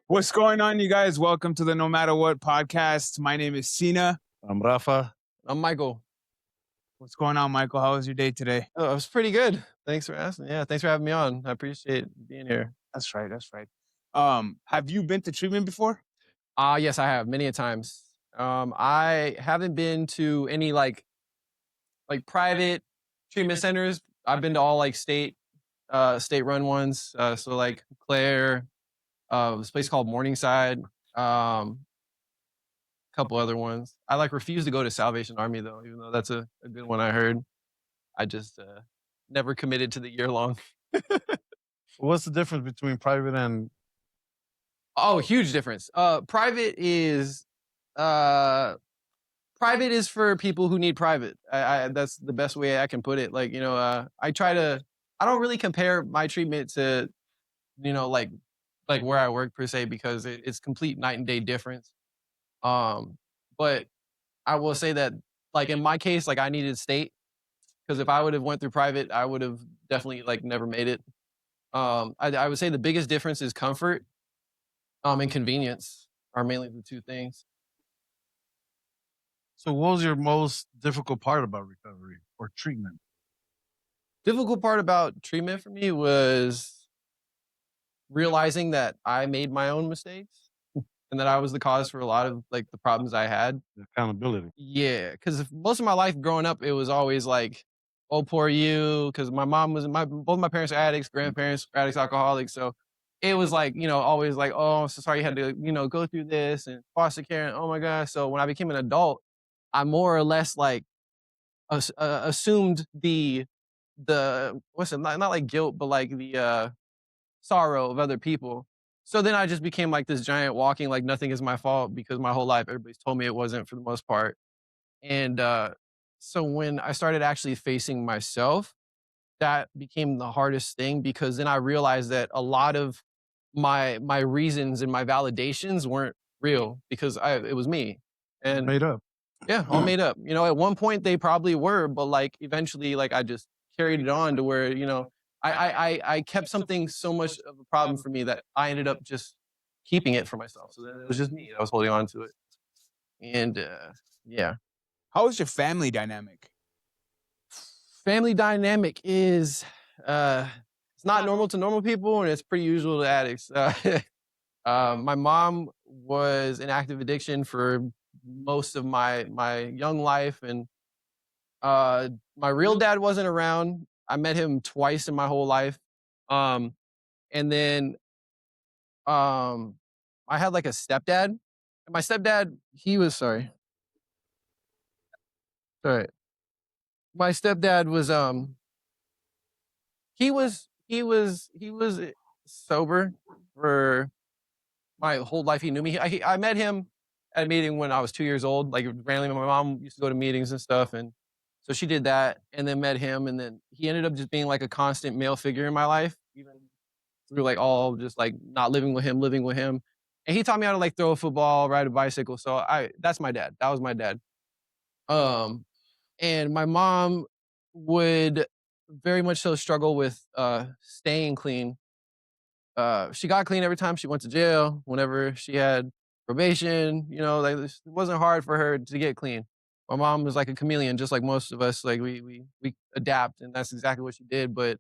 What's going on, you guys? Welcome to the No Matter What podcast. My name is Sina. I'm Rafa. I'm Michael. What's going on, Michael? How was your day today? Oh, it was pretty good. Thanks for asking. Yeah, thanks for having me on. I appreciate being here. That's right. That's right. Have you been to treatment before? Yes, I have many a times. I haven't been to any like private treatment centers. I've been to all like state run ones. So like Claire, this place called Morningside, a couple other ones. I like refuse to go to Salvation Army though, even though that's a good one I heard. I just never committed to the year long. What's the difference between private and Oh, huge difference. Private is for people who need private. That's the best way I can put it. Like, I don't really compare my treatment to, you know, like where I work per se, because it's complete night and day difference. But I will say that like in my case, like I needed state, because if I would have went through private, I would have definitely like never made it. I would say the biggest difference is comfort, and convenience are mainly the two things. so what was your most difficult part about recovery or treatment? Difficult part about treatment for me was realizing that I made my own mistakes and that I was the cause for a lot of like the problems I had. The accountability. Yeah, because most of my life growing up, it was always like, "Oh, poor you," because my mom was both my parents are addicts, grandparents are addicts, alcoholics. So it was like, always like, "Oh, I'm so sorry you had to, go through this," and foster care. And oh my gosh. So when I became an adult, I more or less like assumed the what's it, not like guilt, but like the sorrow of other people. So then I just became like this giant walking like nothing is my fault, because my whole life everybody's told me it wasn't for the most part. And so when I started actually facing myself, that became the hardest thing, because then I realized that a lot of my reasons and my validations weren't real, because it was me. And Made up. yeah, all made up. At one point they probably were, but like eventually, like I just carried it on to where, I kept something so much of a problem for me that I ended up just keeping it for myself. So then it was just me. I was holding on to it. And yeah. How was your family dynamic? Family dynamic is it's not normal to normal people, and it's pretty usual to addicts. My mom was in active addiction for most of my young life, and my real dad wasn't around. I met him twice in my whole life. Um, and then I had like a stepdad. And my stepdad, he was sorry. Sorry. My stepdad was he was sober for my whole life. He knew me. I met him at a meeting when I was 2 years old. Like randomly, my mom used to go to meetings and stuff, and so she did that, and then met him, and then he ended up just being like a constant male figure in my life, even through like all just like not living with him, living with him, and he taught me how to like throw a football, ride a bicycle. So that's my dad. That was my dad. Um, and my mom would very much so struggle with staying clean. She got clean every time she went to jail, whenever she had probation, like it wasn't hard for her to get clean. My mom was like a chameleon, just like most of us. Like we adapt, and that's exactly what she did. But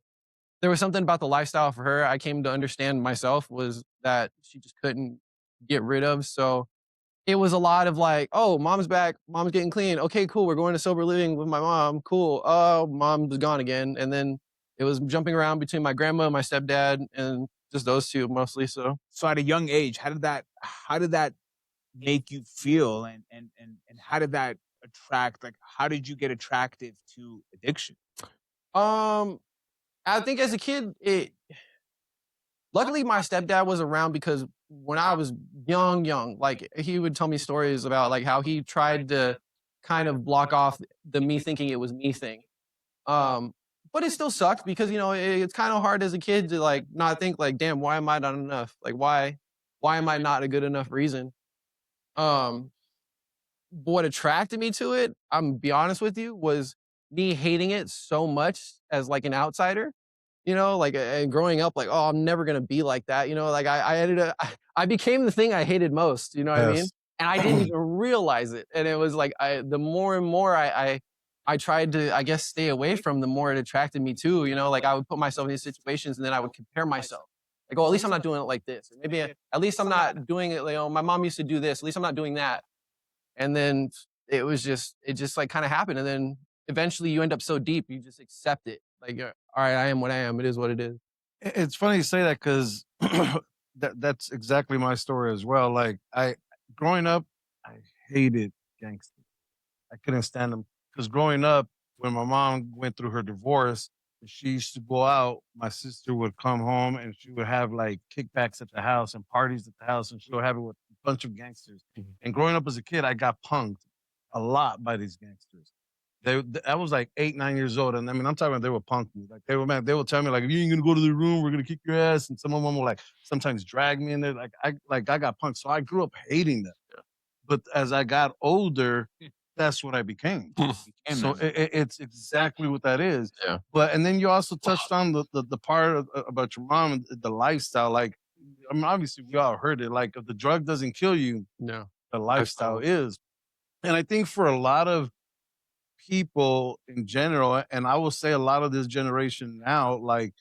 there was something about the lifestyle for her I came to understand myself, was that she just couldn't get rid of. So it was a lot of like, "Oh, mom's back, mom's getting clean. Okay, cool. We're going to sober living with my mom. Cool. Oh, mom's gone again." And then it was jumping around between my grandma and my stepdad, and just those two mostly. So So at a young age, how did that make you feel, and how did that attract? Like, how did you get attracted to addiction? um I think as a kid, luckily my stepdad was around, because when I was young, like he would tell me stories about like how he tried to kind of block off the me thinking it was me thing. Um, but it still sucked, because it's kind of hard as a kid to like not think like, "Damn, why am I not enough? Like why am I not a good enough reason?" Um, what attracted me to it, I'm gonna be honest with you, was me hating it so much as like an outsider, you know, like, and growing up, like, oh, I'm never gonna be like that, you know, like I ended up, I became the thing I hated most, you know what I mean? Yes. And I didn't even realize it. And it was like, the more and more I tried to, I guess, stay away from, the more it attracted me too, you know, like I would put myself in these situations and then I would compare myself. Like, oh, at least I'm not doing it like this. Or maybe at least I'm not doing it, like, oh, my mom used to do this. At least I'm not doing that. And then it just like kind of happened. And then eventually you end up so deep, you just accept it. Like, all right, I am what I am. It is what it is. It's funny you say that because that's exactly my story as well. Like growing up, I hated gangsters. I couldn't stand them because growing up, when my mom went through her divorce, she used to go out. My sister would come home and she would have like kickbacks at the house and parties at the house, and she would have it with a bunch of gangsters. Mhm. And growing up as a kid, I got punked a lot by these gangsters. I was like 8, 9 years old, and I mean, I'm talking about they were punk me. Like they were, man, they would tell me like, if you ain't gonna go to the room, we're gonna kick your ass. And some of them would like sometimes drag me in there. I got punked, so I grew up hating them. But as I got older, that's what I became. Became So that. it's exactly what that is. Yeah. But and then you also touched on the part about your mom and the lifestyle. Like, I mean, obviously we all heard it. Like, if the drug doesn't kill you, No. the lifestyle is. And I think for a lot of people in general, and I will say a lot of this generation now, like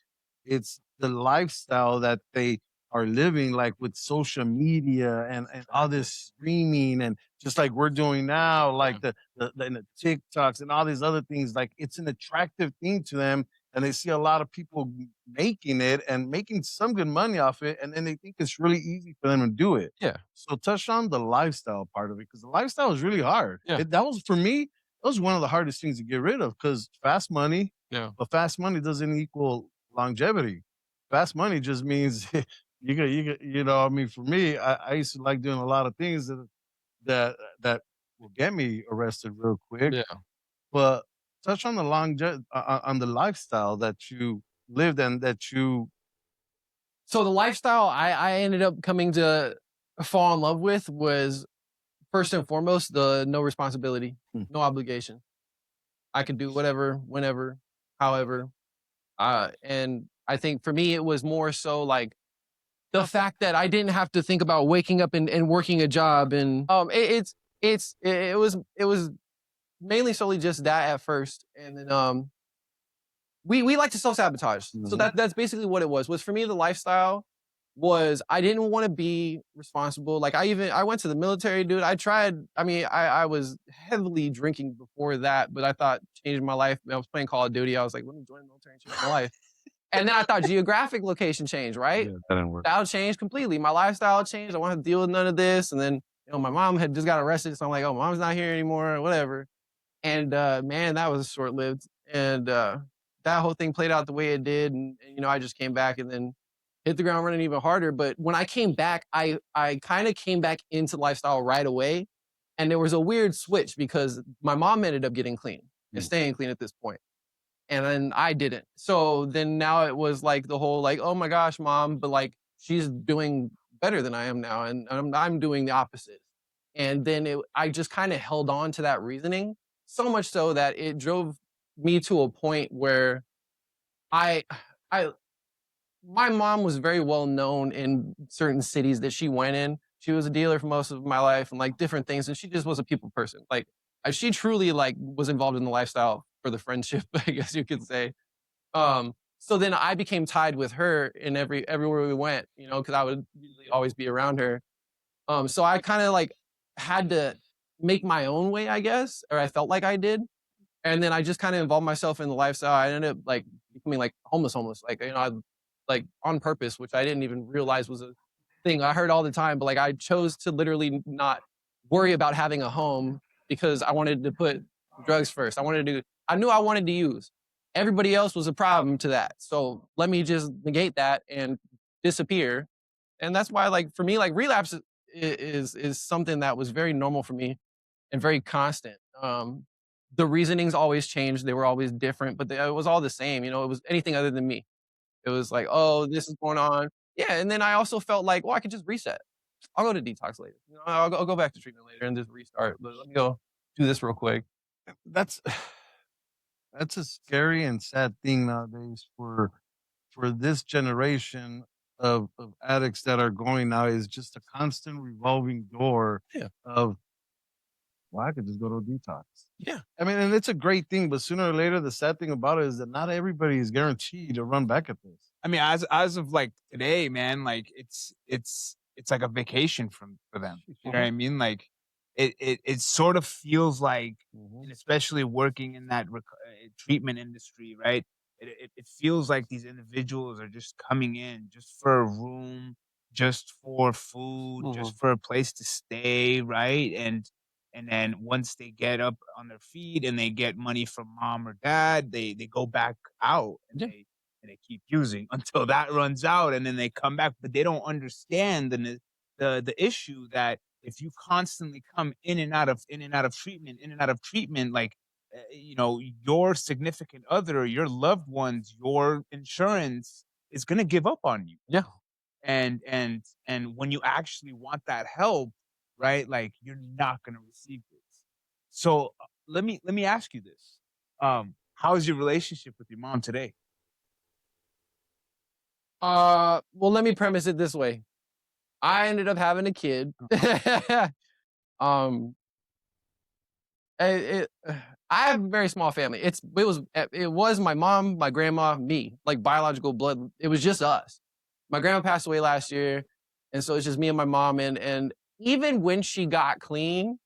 it's the lifestyle that they are living, like with social media and all this streaming, and just like we're doing now, like the TikToks and all these other things, like it's an attractive thing to them. And they see a lot of people making it and making some good money off it. And then they think it's really easy for them to do it. Yeah. So touch on the lifestyle part of it, because the lifestyle is really hard. Yeah. That was for me, that was one of the hardest things to get rid of because fast money, Yeah. but fast money doesn't equal longevity. Fast money just means you know, I mean, for me, I used to like doing a lot of things that will get me arrested real quick. Yeah. But touch on the on the lifestyle that you lived and that you. So the lifestyle I ended up coming to fall in love with was first and foremost the no responsibility, Mm. no obligation. I could do whatever, whenever, however. And I think for me it was more so like the fact that I didn't have to think about waking up and working a job, and it was mainly solely just that at first, and then we like to self-sabotage. So Mhm. that's basically what it was for me. The lifestyle was I didn't want to be responsible. Like I went to the military, dude. I tried, I mean, I was heavily drinking before that, but I thought changing my life. I was playing Call of Duty. I was like, let me join the military and change my life. And then I thought geographic location changed, right? Yeah, that didn't work. That changed completely. My lifestyle changed. I wanted to deal with none of this. And then, you know, my mom had just got arrested. So I'm like, oh, mom's not here anymore, whatever. And man, that was short lived. And that whole thing played out the way it did. And, you know, I just came back and then hit the ground running even harder. But when I came back, I kind of came back into lifestyle right away. And there was a weird switch because my mom ended up getting clean and Mm. staying clean at this point, and then I didn't. So then now it was like the whole like, oh my gosh, mom, but like she's doing better than I am now, and I'm doing the opposite. And then I just kind of held on to that reasoning so much so that it drove me to a point where I, I, my mom was very well known in certain cities that she went in. She was a dealer for most of my life and like different things, and she just was a people person. Like she truly like was involved in the lifestyle for the friendship, I guess you could say. So then I became tied with her in everywhere we went, you know, because I would usually always be around her. So I kind of like had to make my own way, I guess, or I felt like I did. And then I just kind of involved myself in the lifestyle. I ended up like becoming like homeless, like, you know, like on purpose, which I didn't even realize was a thing I heard all the time. But like I chose to literally not worry about having a home because I wanted to put drugs first. I knew I wanted to use. Everybody else was a problem to that. So let me just negate that and disappear. And that's why, like, for me, like relapse is something that was very normal for me and very constant. The reasonings always changed. They were always different, but it was all the same. You know, it was anything other than me. It was like, oh, this is going on. Yeah. And then I also felt like, well, I could just reset. I'll go to detox later. You know, I'll go back to treatment later and just restart. But let me go do this real quick. That's that's a scary and sad thing nowadays for for this generation of addicts that are going now is just a constant revolving door Yeah. of, well, I could just go to a detox. Yeah. I mean, and it's a great thing, but sooner or later, the sad thing about it is that not everybody is guaranteed to run back at this. I mean, as of like today, man, like it's like a vacation for them. You know what I mean? Like it sort of feels like, and especially working in that treatment industry, right? It feels like these individuals are just coming in just for a room, just for food, just for a place to stay, right? And then once they get up on their feet and they get money from mom or dad, they go back out and Yeah. they keep using until that runs out, and then they come back, but they don't understand the issue that if you constantly come in and out of treatment, in and out of treatment, like you know, your significant other, your loved ones, your insurance is going to give up on you. Yeah. And when you actually want that help, right, like you're not going to receive this. So let me ask you this. How is your relationship with your mom today? Well, let me premise it this way. I ended up having a kid. um, it, I have a very small family. It was my mom, my grandma, me, like biological blood. It was just us. My grandma passed away last year, and so it's just me and my mom. And even when she got clean,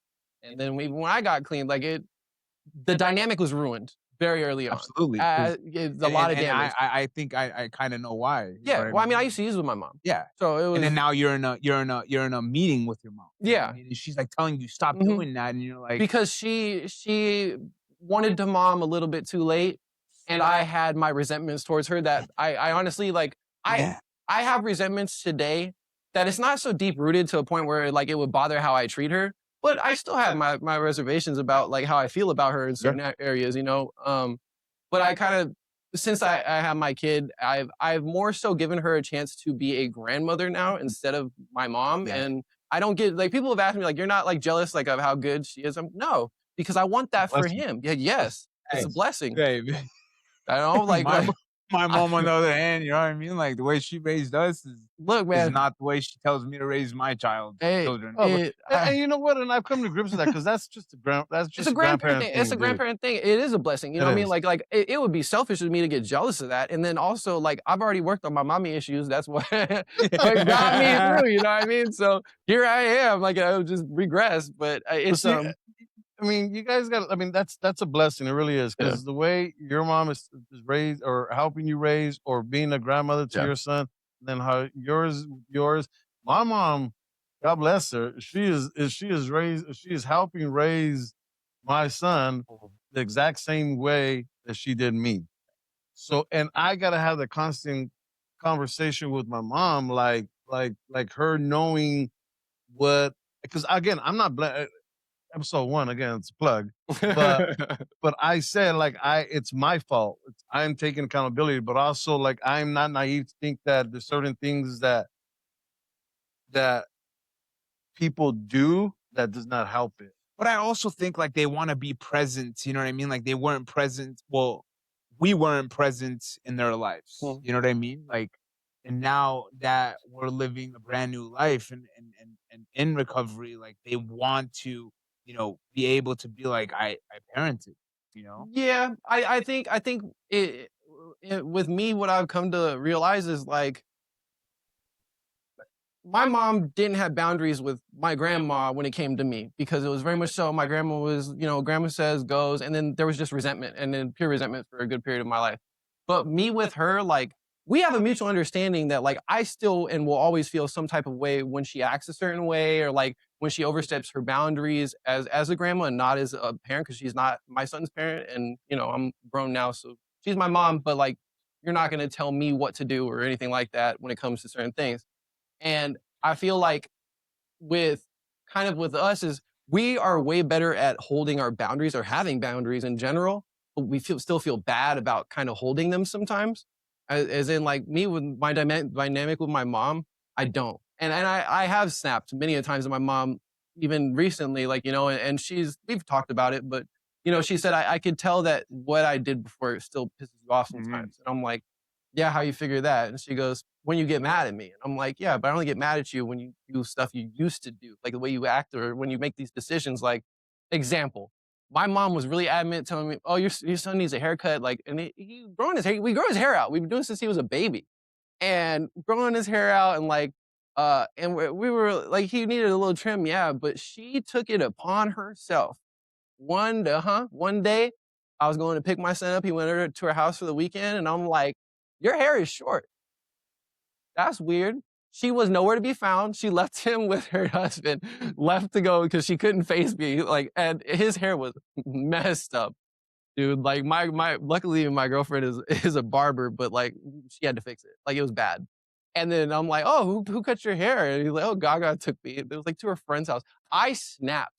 and then when I got clean, the dynamic was ruined very early on. Absolutely. It's a lot of And damage. I think I kind of know why. You know Yeah. what Well, I mean, I used to use with my mom. Yeah. So it was. And then now you're in a meeting with your mom. You know what I Yeah. mean? And she's like telling you stop Mhm. doing that, and you're like, Because she wanted to mom a little bit too late, and I had my resentments towards her that I honestly like yeah, I have resentments today that it's not so deep rooted to a point where like it would bother how I treat her, but I still have my reservations about like how I feel about her in certain areas, you know. But I kind of since I have my kid, I've more so given her a chance to be a grandmother now instead of my mom. yeah. And I don't get like people have asked me like you're not like jealous like of how good she is. No, because I want that for Blessing. him. Yeah, yes, it's Hey, a blessing. hey, I know, my like my I, mom on the other hand, you know what I mean? Like the way she raised us look, is man. not the way she tells me to raise my Hey, children. Oh, but, it, and you know what? And I've come to grips with that because that's it's just a a grandparent grandparent thing. It's thing, a dude. grandparent thing. It is a blessing. You know It what I mean? is. It would be selfish of me to get jealous of that. And then also like I've already worked on my mommy issues. That's what what got me through. You know what I mean? So here I am. Like I would just regress. But But it's see, I mean, you guys got. I mean, that's a blessing. It really is yeah, because the way your mom is raised, or helping you raise, or being a grandmother to yeah. your son, and then how yours. My mom, God bless her. She is helping raise my son the exact same way that she did me. So, and I gotta have the constant conversation with my mom, like her knowing what. Because again, I'm not episode one again. It's a plug, but but I said like it's my fault. I'm taking accountability, but also like I'm not naive to think that there's certain things that people do that does not help it. But I also think like they want to be present. You know what I mean? Like they weren't present. Well, we weren't present in their lives. Mhm. You know what I mean? Like, and now that we're living a brand new life and in recovery, like they want to, you know, be able to be like, I parented, you know? Yeah, I think with me, what I've come to realize is like my mom didn't have boundaries with my grandma when it came to me because it was very much so my grandma was, you know, grandma says goes, and then there was just resentment and then pure resentment for a good period of my life. But me with her, like we have a mutual understanding that like I still and will always feel some type of way when she acts a certain way or like when she oversteps her boundaries as a grandma and not as a parent because she's not my son's parent and you know I'm grown now so she's my mom but like you're not going to tell me what to do or anything like that when it comes to certain things and I feel like with kind of with us is we are way better at holding our boundaries or having boundaries in general, but we still feel bad about kind of holding them sometimes. As in like me with my dynamic with my mom, I don't. And I have snapped many a times at my mom, even recently, like, you know, and we've talked about it, but you know, she said I could tell that what I did before still pisses you off Mhm. sometimes. And I'm like, yeah, how you figure that? And she goes, when you get mad at me. And I'm like, yeah, but I only get mad at you when you do stuff you used to do, like the way you act or when you make these decisions. Like, example, my mom was really adamant telling me, oh, your son needs a haircut. Like, and he growing his hair, we grow his hair out. We've been doing it since he was a baby. And growing his hair out and like, and we were like, he needed a little trim, yeah, but she took it upon herself. One day, I was going to pick my son up. He went over to her house for the weekend, and I'm like, your hair is short. That's weird. She was nowhere to be found. She left him with her husband, left to go because she couldn't face me. Like, and his hair was messed up, dude. Like luckily my girlfriend is a barber, but like she had to fix it. Like it was bad. And then I'm like, oh, who cut your hair? And he's like, oh, Gaga took me. It was like to her friend's house. I snapped.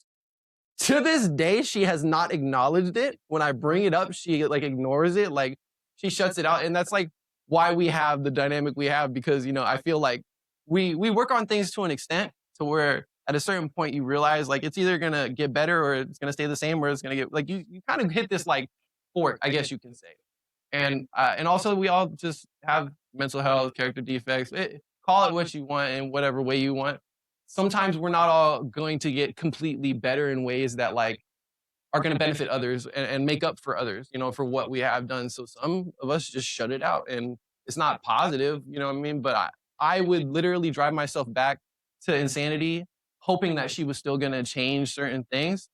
To this day, she has not acknowledged it. When I bring it up, she like ignores it. Like she shuts it out. And that's like why we have the dynamic we have, because, you know, I feel like we work on things to an extent to where at a certain point you realize like it's either going to get better or it's going to stay the same, or it's going to get like you kind of hit this like fork, I guess you can say. And also we all just have mental health, character defects. Call it what you want in whatever way you want. Sometimes we're not all going to get completely better in ways that like are going to benefit others and make up for others, you know, for what we have done. So some of us just shut it out, and it's not positive, you know what I mean? But I would literally drive myself back to insanity, hoping that she was still going to change certain things.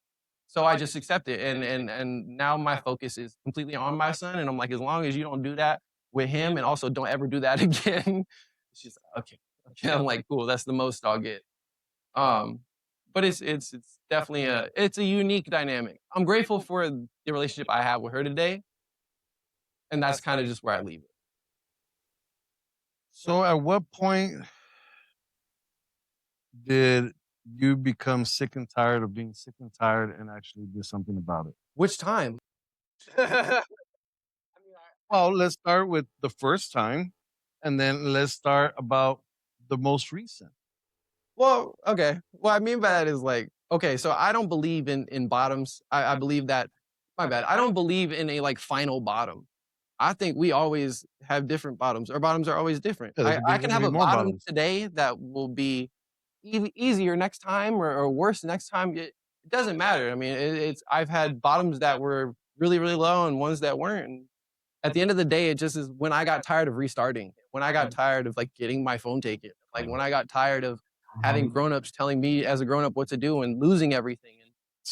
So I just accept it. And now my focus is completely on my son. And I'm like, as long as you don't do that with him, and also don't ever do that again. She's like, okay. I'm like, cool. That's the most I'll get. But it's definitely it's a unique dynamic. I'm grateful for the relationship I have with her today, and that's kind of just where I leave it. So at what point did you become sick and tired of being sick and tired and actually do something about it? Which time? Well, let's start with the first time, and then let's start about the most recent. Well, okay. What I mean by that is like, okay, so I don't believe in bottoms. I believe that, my bad. I don't believe in a like final bottom. I think we always have different bottoms. Our bottoms are always different. Yeah, I can have a more bottom bottoms. today that will be easier next time or worse next time. It doesn't matter. I mean, I've had bottoms that were really, really low and ones that weren't. And at the end of the day, it just is when I got tired of restarting, when I got tired of like getting my phone taken, like when I got tired of having grown-ups telling me as a grown-up what to do and losing everything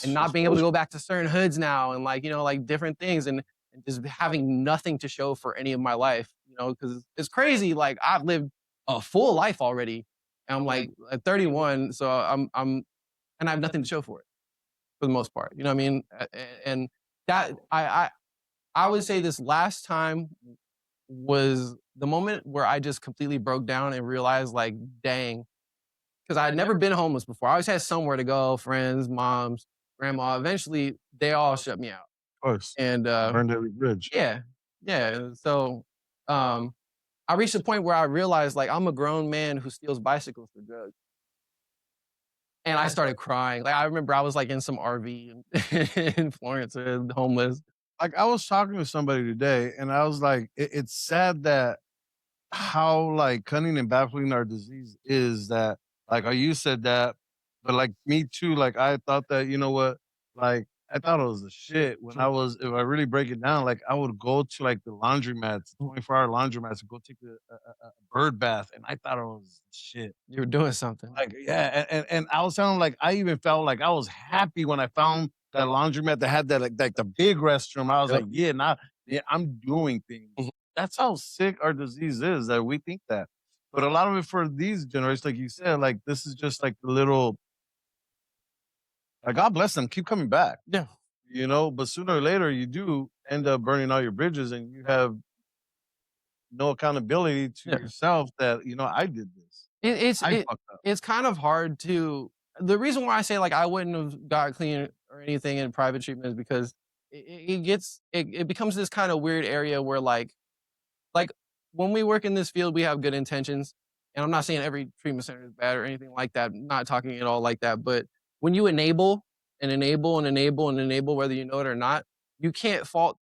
and not being able to go back to certain hoods now and like, you know, like different things and just having nothing to show for any of my life, you know, because it's crazy. Like I've lived a full life already. And I'm like at 31, so I'm and I have nothing to show for it for the most part. You know what I mean? And that I would say this last time was the moment where I just completely broke down and realized like, dang, because I had never been homeless before. I always had somewhere to go, friends, moms, grandma. Eventually, they all shut me out. Of course. And Burned every bridge. yeah. So I reached a point where I realized like I'm a grown man who steals bicycles for drugs. And I started crying. Like I remember I was like in some RV in Florence, homeless. Like I was talking to somebody today, and I was like, it's sad that how like cunning and baffling our disease is. That like you said that, but like me too. Like I thought that, you know what, like I thought it was the shit when I was, if I really break it down, like I would go to like the laundromats, 24-hour laundromats, and go take a bird bath, and I thought it was shit. You were doing something. Like yeah, and I was sounding like I even felt like I was happy when I found that laundromat that had that like the big restroom. I was like, yeah, now I'm doing things. That's how sick our disease is, that we think that. But a lot of it for these generations, like you said, like this is just like the little, like God bless them, keep coming back. Yeah. You know, but sooner or later you do end up burning all your bridges and you have no accountability to yourself that, you know, I did this. It's kind of hard to, the reason why I say like I wouldn't have got clean or anything in private treatment is because it becomes this kind of weird area where like when we work in this field, we have good intentions. And I'm not saying every treatment center is bad or anything like that. I'm not talking at all like that. But when you enable and enable and enable and enable, whether you know it or not, you can't fault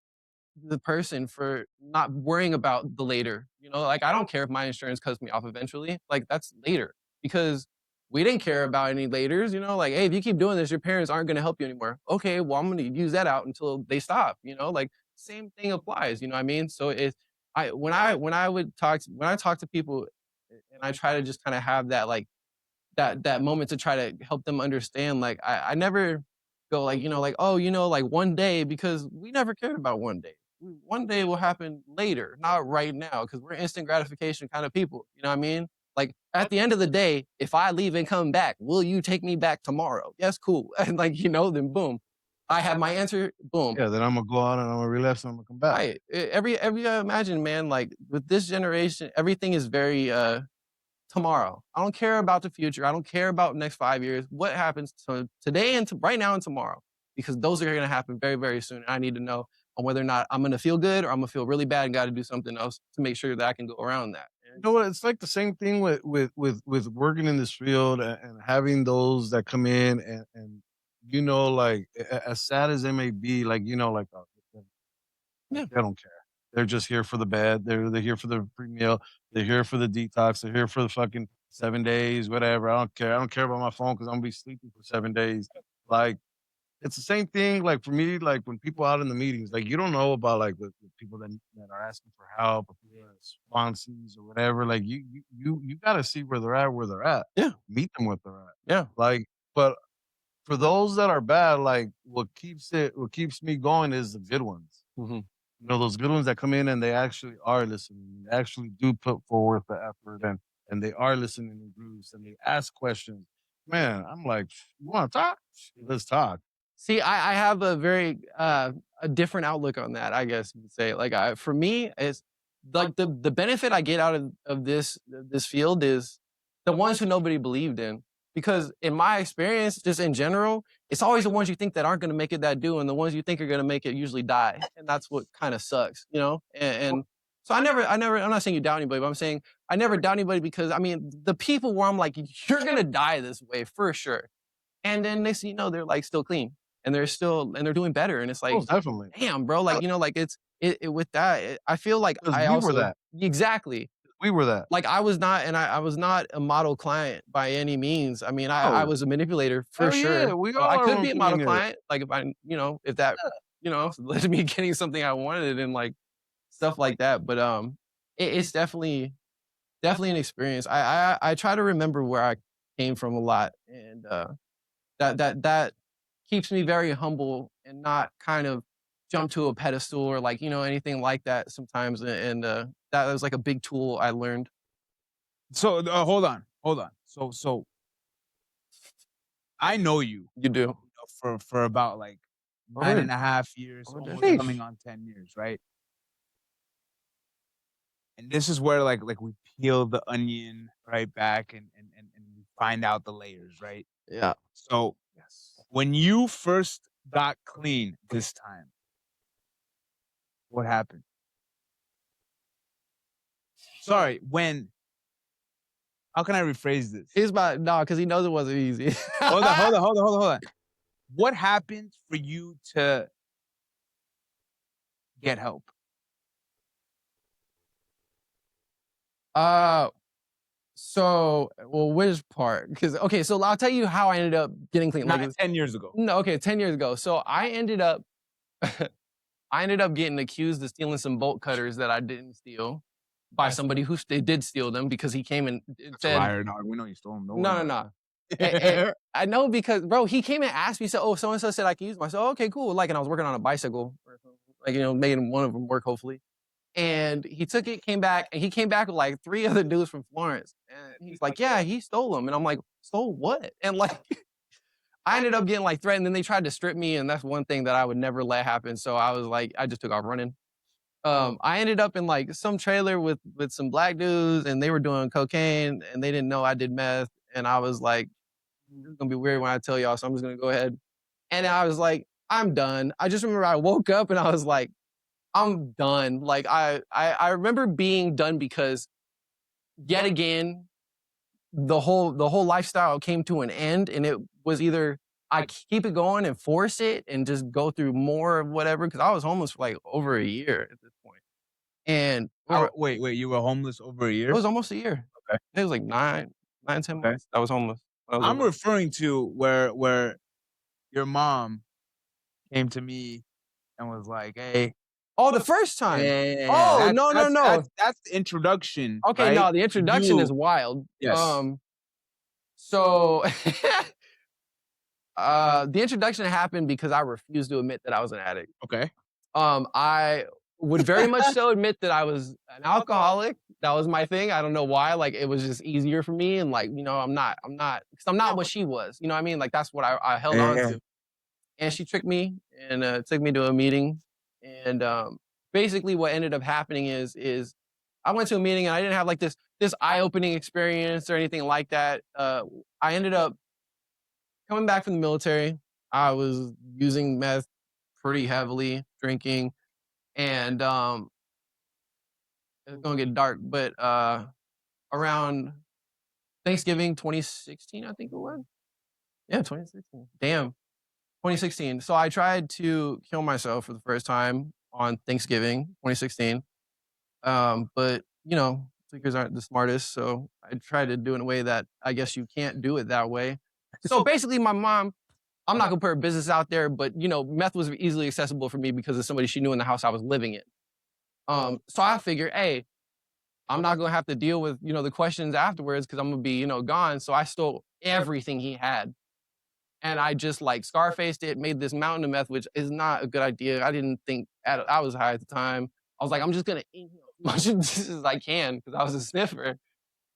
the person for not worrying about the later. You know, like I don't care if my insurance cuts me off eventually. Like that's later because we didn't care about any laters. You know, like hey, if you keep doing this, your parents aren't going to help you anymore. Okay, well I'm going to use that out until they stop. You know, like same thing applies. You know what I mean? So it's when I talk to people and I try to just kind of have that like that moment to try to help them understand. Like I never go like, you know, like, oh, you know, like one day because we never cared about one day. One day will happen later, not right now, because we're instant gratification kind of people. You know what I mean? Like at the end of the day, if I leave and come back, will you take me back tomorrow? Yes, cool. And like, you know, then boom. I have my answer, boom. Yeah, then I'm gonna go out and I'm gonna relapse and I'm gonna come back. Right. Every imagine, man, like with this generation, everything is very tomorrow. I don't care about the future. I don't care about next 5 years. What happens to today and to right now and tomorrow? Because those are going to happen very, very soon. I need to know on whether or not I'm going to feel good or I'm going to feel really bad and got to do something else to make sure that I can go around that. You know what? It's like the same thing with working in this field and having those that come in and you know, like as sad as they may be, like you know, like Yeah. they don't care. They're just here for the bed. They're here for the free meal. They're here for the detox. They're here for the fucking 7 days, whatever. I don't care. I don't care about my phone because I'm gonna be sleeping for 7 days. Like it's the same thing. Like for me, like when people out in the meetings, like you don't know about like the people that are asking for help or people that are sponsors or whatever. Like you got to see where they're at. Yeah. Meet them where they're at. Yeah. Like, but for those that are bad, like what keeps me going is the good ones. Mhm. You know, those good ones that come in and they actually are listening. They actually do put forward the effort and they are listening in groups and they ask questions. Man, I'm like, you want to talk? Let's talk. See, I have a very a different outlook on that, I guess you could say. Like for me, it's like the benefit I get out of this field is the ones who nobody believed in. Because in my experience, just in general, it's always the ones you think that aren't going to make it that do, and the ones you think are going to make it usually die, and that's what kind of sucks, you know. And so I'm not saying you doubt anybody, but I'm saying I never doubt anybody because I mean the people where I'm like, you're gonna die this way for sure, and then next thing you know, they're like still clean and they're doing better, and it's like, Oh, definitely. damn, bro, like you know, like it's with that, I feel like 'Cause I we were also that. exactly. We were that. Like I was not, and I was not a model client by any means. I mean, I No. was a manipulator for Oh, sure. yeah, we So all I are could be a model manipulated. client, like if I, you know, if that, you know, led to me getting something I wanted and like stuff like that. But it's definitely an experience. I try to remember where I came from a lot, and that keeps me very humble and not kind of jump to a pedestal or like you know anything like that sometimes. And that was like a big tool I learned. So hold on. So I know you You do. for about like Okay. 9.5 years, Oh, almost Sheesh. coming on 10 years, right? And this is where like we peel the onion right back and we find out the layers, right? Yeah. So Yes. when you first got clean this time, what happened? Sorry, when how can I rephrase this? He's about no, because he knows it wasn't easy. Hold on. What happened for you to get help? So well, which part? Because okay, so I'll tell you how I ended up getting clean. Not Like 10 years ago. no, okay, 10 years ago. So I ended up I ended up getting accused of stealing some bolt cutters that I didn't steal by somebody who did steal them because he came and That's a said, liar, dog. We know you stole them. no. And I know because bro, he came and asked me, said, "Oh, so and so said I can use them." I said, "Oh, okay, cool." Like, and I was working on a bicycle, or something, like you know, making one of them work, hopefully. And he took it, came back, and he came back with like 3 other dudes from Florence. And he's like, "Yeah, he stole them." And I'm like, "Stole what?" And like, I ended up getting like threatened. Then they tried to strip me, and that's one thing that I would never let happen. So I was like, I just took off running. I ended up in like some trailer with some black dudes, and they were doing cocaine, and they didn't know I did meth. And I was like, "This is gonna be weird when I tell y'all, so I'm just gonna go ahead." And I was like, "I'm done." I just remember I woke up and I was like, "I'm done." Like I remember being done because yet again, the whole lifestyle came to an end, and it was either I keep it going and force it and just go through more of whatever because I was homeless for like over a year at this point. And Wait, you were homeless over a it year? was almost a year. Okay. It was like 9, 10 Okay. months. I was homeless. I'm referring to where your mom came to me and was like, "Hey." Oh, the first time. Yeah. Oh, no. That's the introduction, Okay, right? no, the introduction You is wild. Yes. So the introduction happened because I refused to admit that I was an addict. Okay. I would very much so admit that I was an alcoholic. That was my thing. I don't know why. Like it was just easier for me, and like I'm not, because I'm not what she was. You know what I mean? Like that's what I held on Yeah. to. And she tricked me and took me to a meeting. And basically, what ended up happening is I went to a meeting and I didn't have like this eye-opening experience or anything like that. I ended up coming back from the military. I was using meth pretty heavily, drinking, and it's gonna get dark, but around Thanksgiving 2016, I think it was. Yeah, 2016. Damn. 2016. So I tried to kill myself for the first time on Thanksgiving 2016. But tweakers aren't the smartest, so I tried to do it in a way that I guess you can't do it that way. So basically, my mom, I'm not gonna put her business out there, but meth was easily accessible for me because of somebody she knew in the house I was living in. So I figured, hey, I'm not gonna have to deal with the questions afterwards because I'm gonna be gone. So I stole everything he had. And I just like Scarfaced it, made this mountain of meth, which is not a good idea. I didn't think I was high at the time. I was like, I'm just gonna inhale as much of this as I can because I was a sniffer.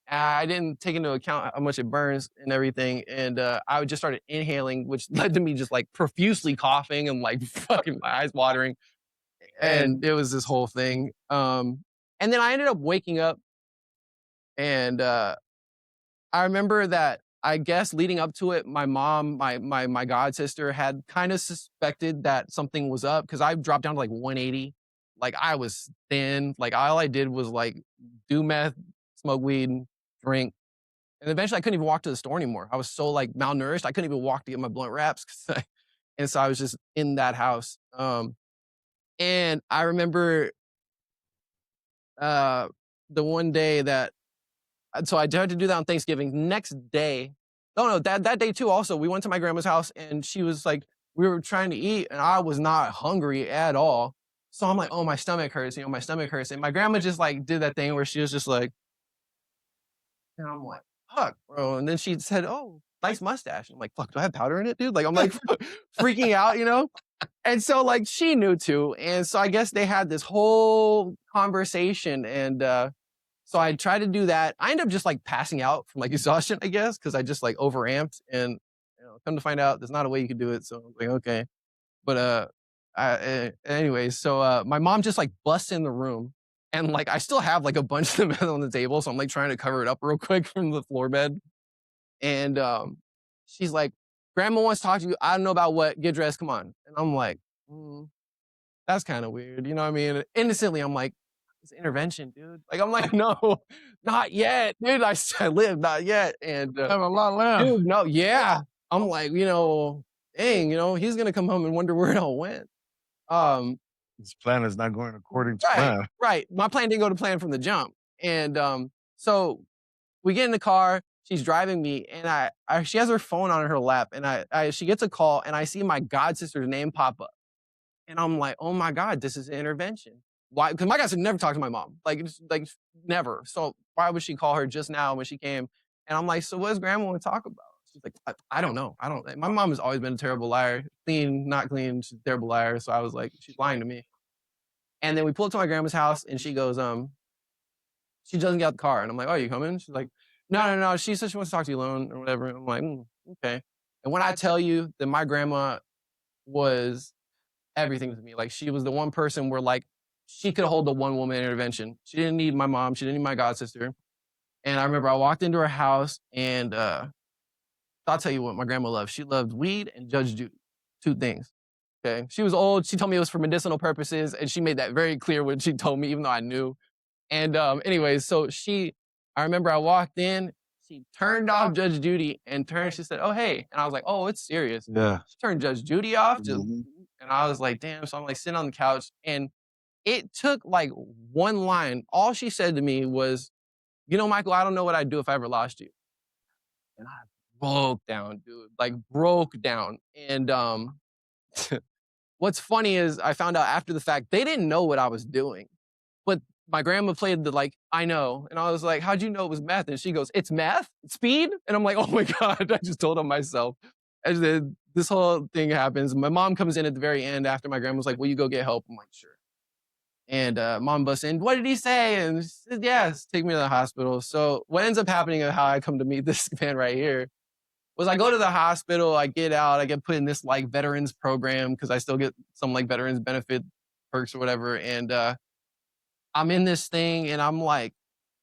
And I didn't take into account how much it burns and everything. And I would just started inhaling, which led to me just like profusely coughing and like fucking my eyes watering. And it was this whole thing. And then I ended up waking up and I remember that I guess leading up to it, my mom, my god sister had kind of suspected that something was up because I dropped down to like 180. Like I was thin. Like all I did was like do meth, smoke weed, drink. And eventually I couldn't even walk to the store anymore. I was so like malnourished. I couldn't even walk to get my blunt wraps. And so I was just in that house. And I remember the one day that so I tried to do that on Thanksgiving. Next day, no, that day too. Also, we went to my grandma's house, and she was like, we were trying to eat, and I was not hungry at all. So I'm like, oh, my stomach hurts. My stomach hurts. And my grandma just like did that thing where she was just like, and I'm like, fuck, bro. And then she said, oh, nice mustache. I'm like, fuck, do I have powder in it, dude? Like I'm like freaking out. And so like she knew too. And so I guess they had this whole conversation, and so I tried to do that. I ended up just like passing out from like exhaustion, I guess, because I just like overamped, and come to find out there's not a way you could do it. So I was like, okay. But anyways, so my mom just like busts in the room, and like I still have like a bunch of the meth on the table, so I'm like trying to cover it up real quick from the floor bed. And she's like, Grandma wants to talk to you. I don't know about what. Get dressed. Come on. And I'm like, that's kind of weird. You know what I mean? Innocently, I'm like, it's intervention, dude. Like, I'm like, no, not yet, dude. I live, not yet. And I have a lot left. dude, no, yeah. I'm like, dang, he's gonna come home and wonder where it all went. This plan is not going according to plan. Right. My plan didn't go to plan from the jump. And so we get in the car. She's driving me, and she has her phone on her lap, and she gets a call, and I see my god sister's name pop up, and I'm like, oh my god, this is an intervention. Why? Because my god sister never talked to my mom, like never. So why would she call her just now when she came? And I'm like, so what does Grandma want to talk about? She's like, I don't know. My mom has always been a terrible liar. Clean, not clean. She's a terrible liar. So I was like, she's lying to me. And then we pull up to my grandma's house, and she goes, she doesn't get out the car, and I'm like, oh, you coming? She's like, no. She said she wants to talk to you alone or whatever. I'm like, okay. And when I tell you that my grandma was everything to me, like she was the one person where like she could hold the one woman intervention. She didn't need my mom. She didn't need my god sister. And I remember I walked into her house, and I'll tell you what my grandma loved. She loved weed and Judge Judy. Two things. Okay. She was old. She told me it was for medicinal purposes, and she made that very clear when she told me, even though I knew. And anyways, so I remember I walked in, she turned off Judge Judy and she said, oh, hey. And I was like, oh, it's serious. Yeah. She turned Judge Judy off. And I was like, damn. So I'm like sitting on the couch, and It took like one line. All she said to me was, you know, Michael, I don't know what I'd do if I ever lost you. And I broke down, dude, like broke down. And what's funny is I found out after the fact, they didn't know what I was doing. But my grandma played the like, I know. And I was like, how'd you know it was meth? And she goes, it's meth? Speed? And I'm like, oh my God, I just told on myself. And then this whole thing happens. My mom comes in at the very end after my grandma was like, will you go get help? I'm like, sure. And mom busts in, what did he say? And she said, yes, take me to the hospital. So what ends up happening and how I come to meet this man right here was I go to the hospital, I get out, I get put in this like veterans program because I still get some like veterans benefit perks or whatever. And I'm in this thing and I'm like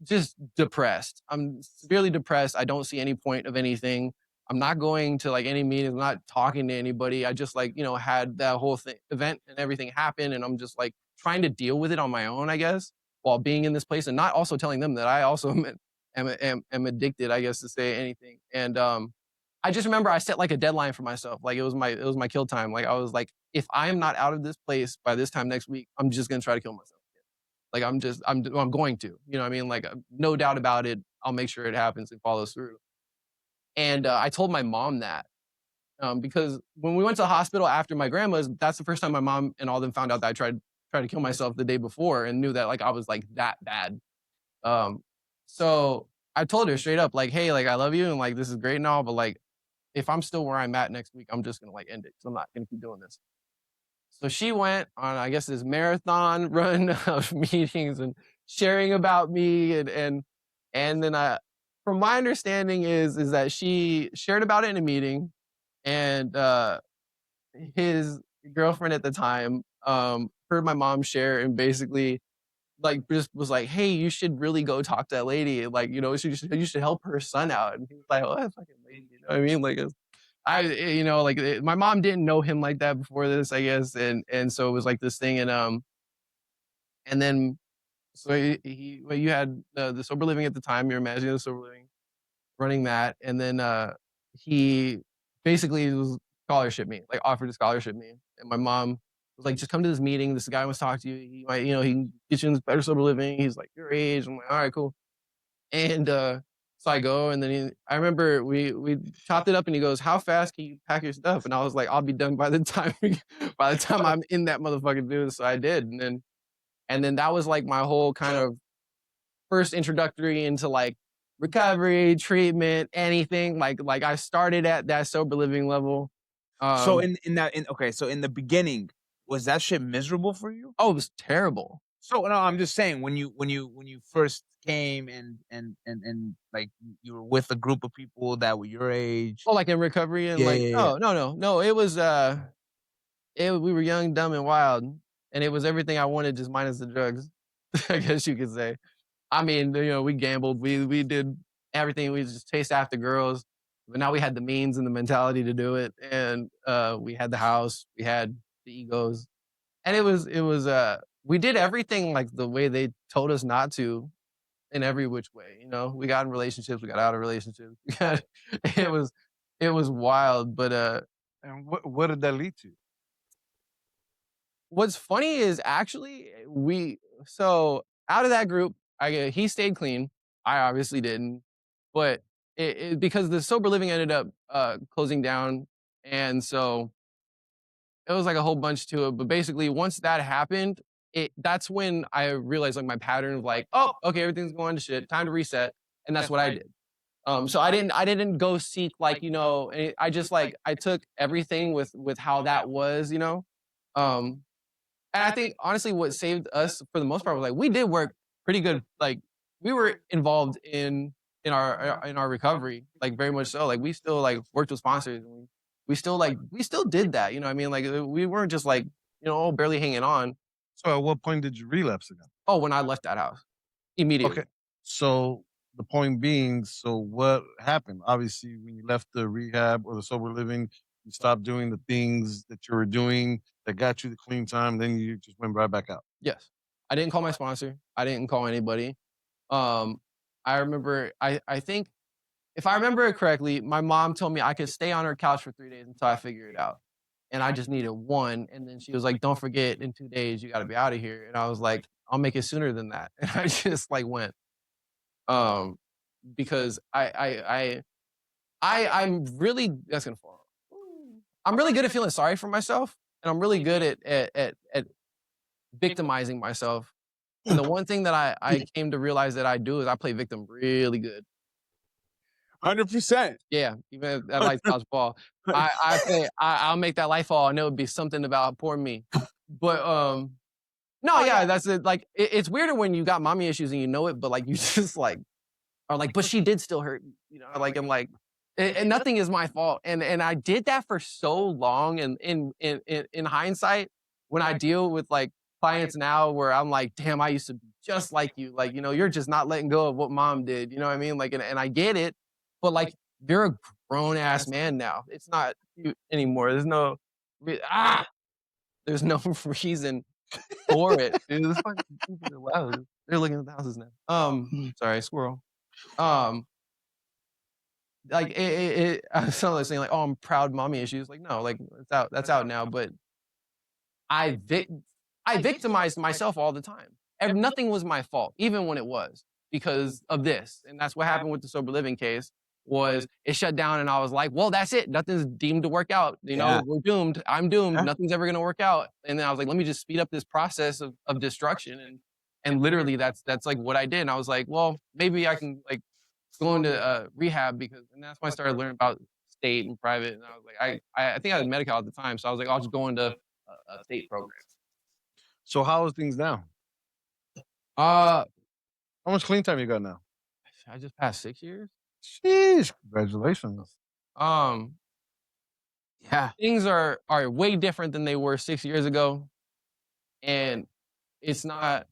just depressed. I'm severely depressed. I don't see any point of anything. I'm not going to like any meetings. I'm not talking to anybody. I just like, you know, had that whole thing event and everything happen. And I'm just like trying to deal with it on my own, I guess, while being in this place and not also telling them that I also am addicted, I guess, to say anything. And I just remember I set like a deadline for myself. Like it was my kill time. Like I was like, if I am not out of this place by this time next week, I'm just gonna try to kill myself. Like I'm going to, you know what I mean? Like no doubt about it. I'll make sure it happens and follows through. And I told my mom that because when we went to the hospital after my grandma's, that's the first time my mom and all them found out that I tried to kill myself the day before and knew that like I was like that bad. Um, so I told her straight up, like, hey, like I love you and like this is great and all, but like if I'm still where I'm at next week, I'm just gonna like end it because I'm not gonna keep doing this. So she went on, I guess, this marathon run of meetings and sharing about me and then from my understanding is that she shared about it in a meeting and his girlfriend at the time heard my mom share and basically like just was like, hey, you should really go talk to that lady. Like, you know, you should help her son out. And he was like, oh, that fucking lady. You know what I mean? Like, you know, like my mom didn't know him like that before this, I guess. And so it was like this thing. And then, so well, you had the sober living at the time, you're imagining the sober living running that. And then, he basically was scholarship me, like offered to scholarship me. And my mom was like, just come to this meeting. This guy wants to talk to you. He might, you know, he can get you in this better sober living. He's like your age. I'm like, all right, cool. And so I go, and then I remember we chopped it up, and he goes, "How fast can you pack your stuff?" And I was like, "I'll be done by the time by the time I'm in that motherfucking dude." So I did, and then that was like my whole kind of first introductory into like recovery, treatment, anything. Like I started at that sober living level. So in the beginning, was that shit miserable for you? Oh, it was terrible. So no, I'm just saying when you first came and like you were with a group of people that were your age. Oh, like in recovery and Yeah, like, yeah, yeah. oh no, it was we were young, dumb, and wild, and it was everything I wanted, just minus the drugs. I guess you could say. I mean, you know, we gambled, we did everything. We just chased after girls, but now we had the means and the mentality to do it, and we had the house, we had the egos, and it was we did everything like the way they told us not to, in every which way. You know, we got in relationships, we got out of relationships. It was it was wild, but And what did that lead to? what's funny is actually so out of that group, he stayed clean. I obviously didn't, but because the sober living ended up closing down, and so it was like a whole bunch to it. But basically, once that happened, that's when I realized like my pattern of like, oh, okay, everything's going to shit, time to reset, and that's what I did. So I didn't go seek like, you know, I just like I took everything with how that was, you know. Um, and I think honestly, what saved us for the most part was like we did work pretty good. Like we were involved in our recovery, like very much so. Like we still like worked with sponsors, and we still did that. You know what I mean? Like we weren't just like, you know, oh, barely hanging on. So at what point did you relapse again? Oh, when I left that house immediately. Okay. So the point being, so what happened? Obviously, when you left the rehab or the sober living, you stopped doing the things that you were doing that got you the clean time. Then you just went right back out. Yes, I didn't call my sponsor. I didn't call anybody. Um, I remember. I think if I remember it correctly, my mom told me I could stay on her couch for 3 days until I figure it out. and I just needed one. And then she was like, "Don't forget, in 2 days, you got to be out of here." And I was like, "I'll make it sooner than that." And I just like went, um, because I'm really that's gonna fall. I'm really good at feeling sorry for myself, and I'm really good at victimizing myself. And the one thing that I came to realize that I do is I play victim really good. 100%. Yeah, even if that light fall. I'll make that light fall, and it would be something about poor me. But, no, yeah, that's it, like, it's weirder when you got mommy issues and you know it, but, like, you just, like, are like, "But she did still hurt me," you know? Like, I'm like, and nothing is my fault, and I did that for so long, and in hindsight, when I deal with, like, clients now where I'm like, "Damn, I used to be just like you," like, you know, "You're just not letting go of what mom did," you know what I mean? Like, and I get it, but, like, you're a grown ass man now. It's not you anymore. There's no reason for it. Dude, this fucking people are loud. They're looking at the houses now. Sorry, squirrel. Um, like some of those saying like, "Oh, I'm proud mommy issues." Like, no, like that's out now. But I vic I victimized myself all the time. Nothing was my fault, even when it was, because of this. And that's what happened with the sober living case, was it shut down and I was like, well, that's it. Nothing's deemed to work out. You know, Yeah. we're doomed. I'm doomed. Yeah. Nothing's ever gonna work out. And then I was like, let me just speed up this process of destruction. And literally that's like what I did. And I was like, well, maybe I can like go into rehab, because and that's when I started learning about state and private. And I was like, I think I was medical at the time. So I was like, I'll just go into a state program. So how is things now? Uh, How much clean time you got now? I just passed 6 years. Sheesh, congratulations. Um, Yeah. things are way different than they were 6 years ago, and it's not.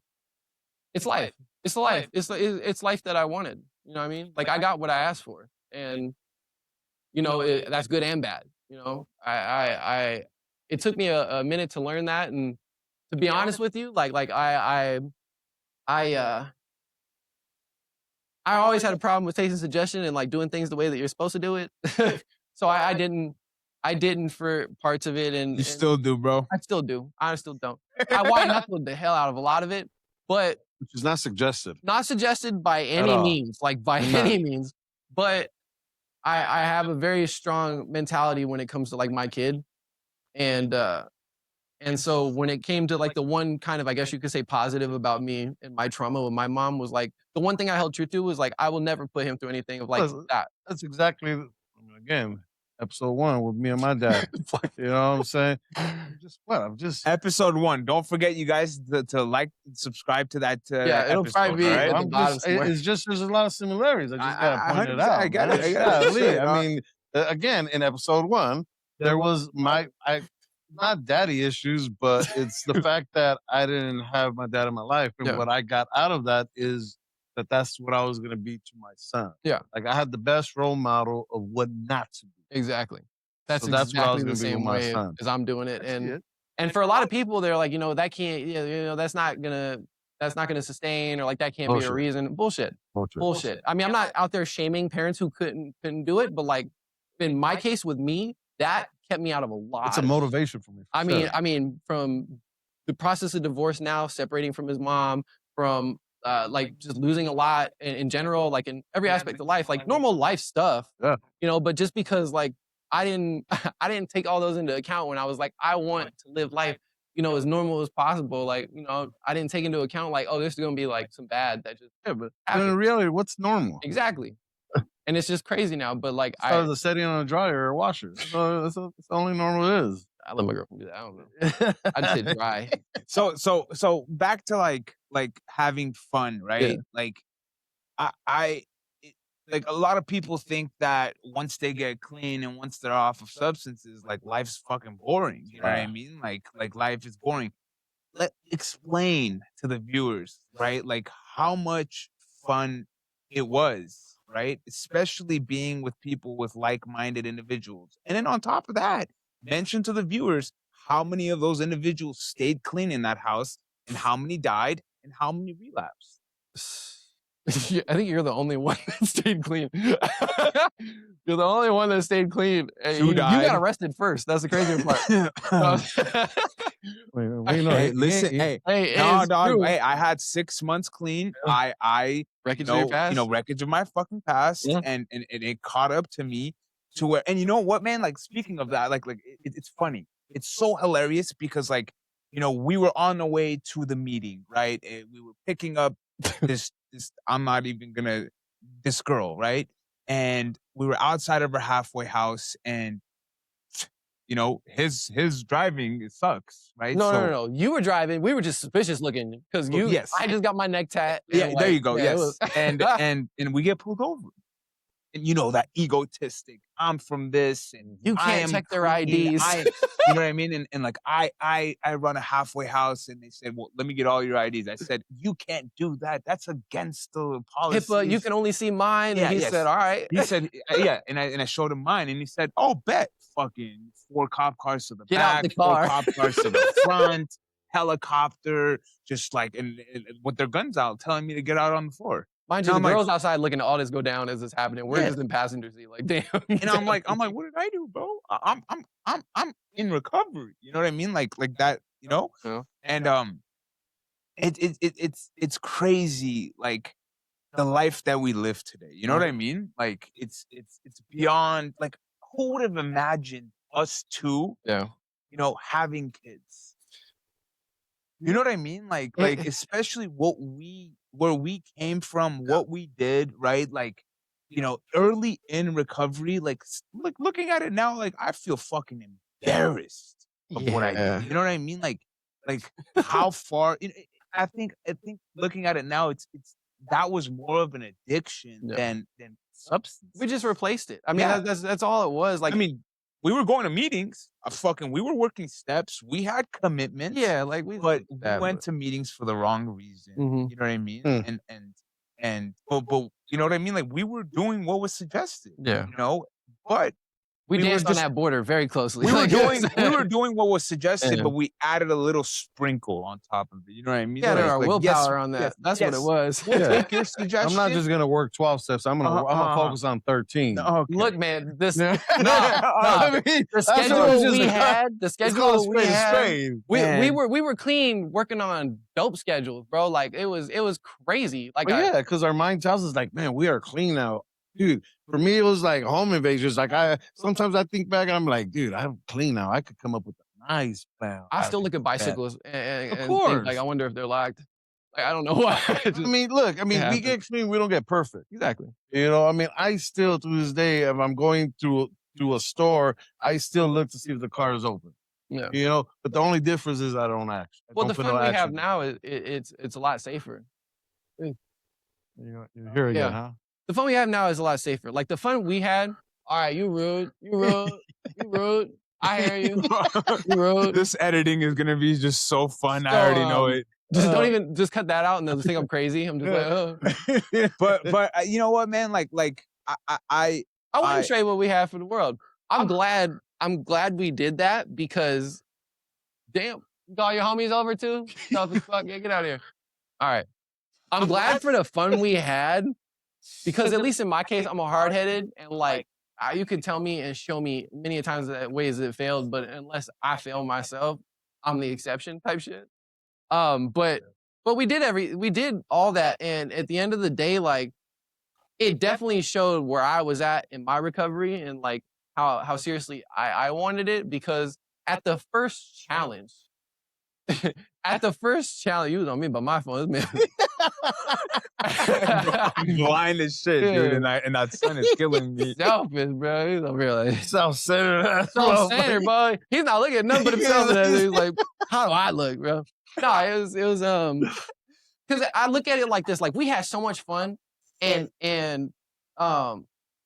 It's life. It's life. It's life that I wanted. You know what I mean? Like I got what I asked for, and you know that's good and bad. You know, it took me a minute to learn that, and to be honest with you, like I I always had a problem with taking suggestion and like doing things the way that you're supposed to do it. So I didn't for parts of it, You still do, bro. I still do. I still don't. I white knuckled the hell out of a lot of it, but Which is not suggested. not suggested by any all. means, like by None. any means. But I have a very strong mentality when it comes to like my kid, and so when it came to like the one kind of, I guess you could say, positive about me and my trauma with my mom was like the one thing I held true to was like I will never put him through anything of like Listen, that. That's exactly, I mean, again, episode 1 with me and my dad. You know what I'm saying? I'm just Episode 1. Don't forget, you guys, to like, subscribe to that. Yeah, it'll episode, probably be all right? at the bottom somewhere. it's just there's a lot of similarities. I just gotta point it 100%, out. I got man. it, I got it. Golly, I mean, again, in episode 1, there was not daddy issues, but it's the fact that I didn't have my dad in my life, and Yeah. what I got out of that is that's what I was gonna be to my son. Yeah. Like I had the best role model of what not to be. Exactly. That's So that's what I was exactly the gonna be same with my way son. as I'm doing it. That's it. And for a lot of people, they're like, you know, that can't, you know, that's not gonna sustain, or like that can't be a Bullshit. reason. Bullshit. I mean, I'm not out there shaming parents who couldn't do it, but like in my case with me, that kept me out of a lot. It's a motivation for me. I mean, from the process of divorce now, separating from his mom, from like just losing a lot in general, like in every aspect of life, like normal life stuff. Yeah. You know, but just because like I didn't take all those into account when I was like, I want to live life, you know, as normal as possible. Like, you know, I didn't take into account like, oh, this is gonna be like some bad that just Yeah, but in happened. reality, what's normal? Exactly. And it's just crazy now. But like As far as a setting on a dryer or a washer. That's the only normal it is. I let my girlfriend do that. I don't know. I just hit dry. So back to like having fun, right? Yeah. Like like a lot of people think that once they get clean and once they're off of substances, like life's fucking boring. You know what I mean? Like life is boring. Explain to the viewers, right? Like how much fun it was, right? Especially being with people with like-minded individuals. And then on top of that, mention to the viewers how many of those individuals stayed clean in that house, and how many died, and how many relapsed. I think you're the only one that stayed clean. You're the only one that stayed clean. You got arrested first. That's the crazy part. Wait, no, Hey, listen, hey, no, dog. Hey, I had 6 months clean. I Wreckage of your past? wreckage of my fucking past, Yeah. and it caught up to me to where. And you know what, man? Like, speaking of that, it's funny. It's so hilarious because, like, we were on the way to the meeting, right? And we were picking up this I'm not even gonna this girl, right? And we were outside of her halfway house, and his driving, it sucks, right? No. You were driving. We were just suspicious looking because yes. I just got my neck tat. Yeah, there you go. Yeah, yes. and we get pulled over. And that egotistic, I'm from this, and you can't check their IDs. You know what I mean? And like I run a halfway house, and they said, well, let me get all your IDs. I said, you can't do that. That's against the policy. HIPAA, you can only see mine. Yeah, and he said, all right. He said, yeah, and I showed him mine, and he said, oh, bet. Fucking 4 cop cars to the Get back, out the car. 4 cop cars to the front, helicopter, just like, and with their guns out, telling me to get out on the floor. Mind you, the girls outside looking at all this go down as it's happening. We're just in passenger seat, like, damn. And I'm like, what did I do, bro? I'm in recovery. You know what I mean? Like that, Yeah. And it's crazy, like the life that we live today. You know what I mean? Like it's beyond, like, who would have imagined us two, having kids? You know what I mean? Like especially where we came from, what we did, right? Like, early in recovery, like looking at it now, like I feel fucking embarrassed of what I did. You know what I mean? Like how far, I think looking at it now, it's that was more of an addiction than substance. We just replaced it. I mean, that's all it was. Like, I mean, we were going to meetings. We were working steps. We had commitments. Yeah, like we went to meetings for the wrong reason. You know what I mean? But you know what I mean? Like, we were doing what was suggested. Yeah. But we danced on that border very closely. We were doing what was suggested, but we added a little sprinkle on top of it. You know what I mean? Yeah, our willpower on that. That's what it was. We'll take your suggestion. I'm not just gonna work 12 steps. I'm gonna focus on 13. Okay. Look, man, the schedule we had, we were clean working on dope schedules, bro. Like it was crazy. Like because our mind tells us, like, man, we are clean now. Dude, for me, it was like home invasions. Like sometimes I think back and I'm like, dude, I'm clean now. I could come up with a nice plan. I still look at bicycles and think, like, I wonder if they're locked. Like, I don't know why. I mean, look, we get clean, we don't get perfect. Exactly. I mean, I still, to this day, if I'm going through a store, I still look to see if the car is open. Yeah. But the only difference is I don't act. Well, the fun we have now is it's a lot safer. You're here again, huh? The fun we have now is a lot safer. Like the fun we had, all right, you rude. I hear you. You rude. This editing is gonna be just so fun. I already know it. Just cut that out and they'll think I'm crazy. I'm just like, But you know what, man? Like I wouldn't trade what we have for the world. I'm glad we did that because, damn, you got your homies over too? Tough as fuck. Yeah, get out of here. All right. I'm glad for the fun we had. Because at least in my case, I'm a hard-headed, and like you can tell me and show me many times that ways it failed, but unless I fail myself, I'm the exception type shit. But we did all that, and at the end of the day, like it definitely showed where I was at in my recovery and like how seriously I wanted it. Because at the first challenge, you was on me by my phone, this man. I'm blind as shit, dude, and that sun is killing me. Selfish, bro. He's over here like self-centered, bro. He's not looking at nothing but himself. He's like, how do I look, bro? No, it was because I look at it like this. Like we had so much fun, and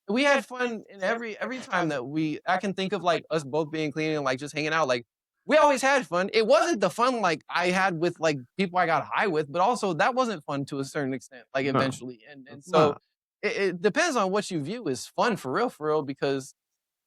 we had fun in every time that I can think of, like us both being clean and like just hanging out. Like we always had fun. It wasn't the fun like I had with like people I got high with, but also that wasn't fun to a certain extent, like eventually. And so it depends on what you view as fun for real, because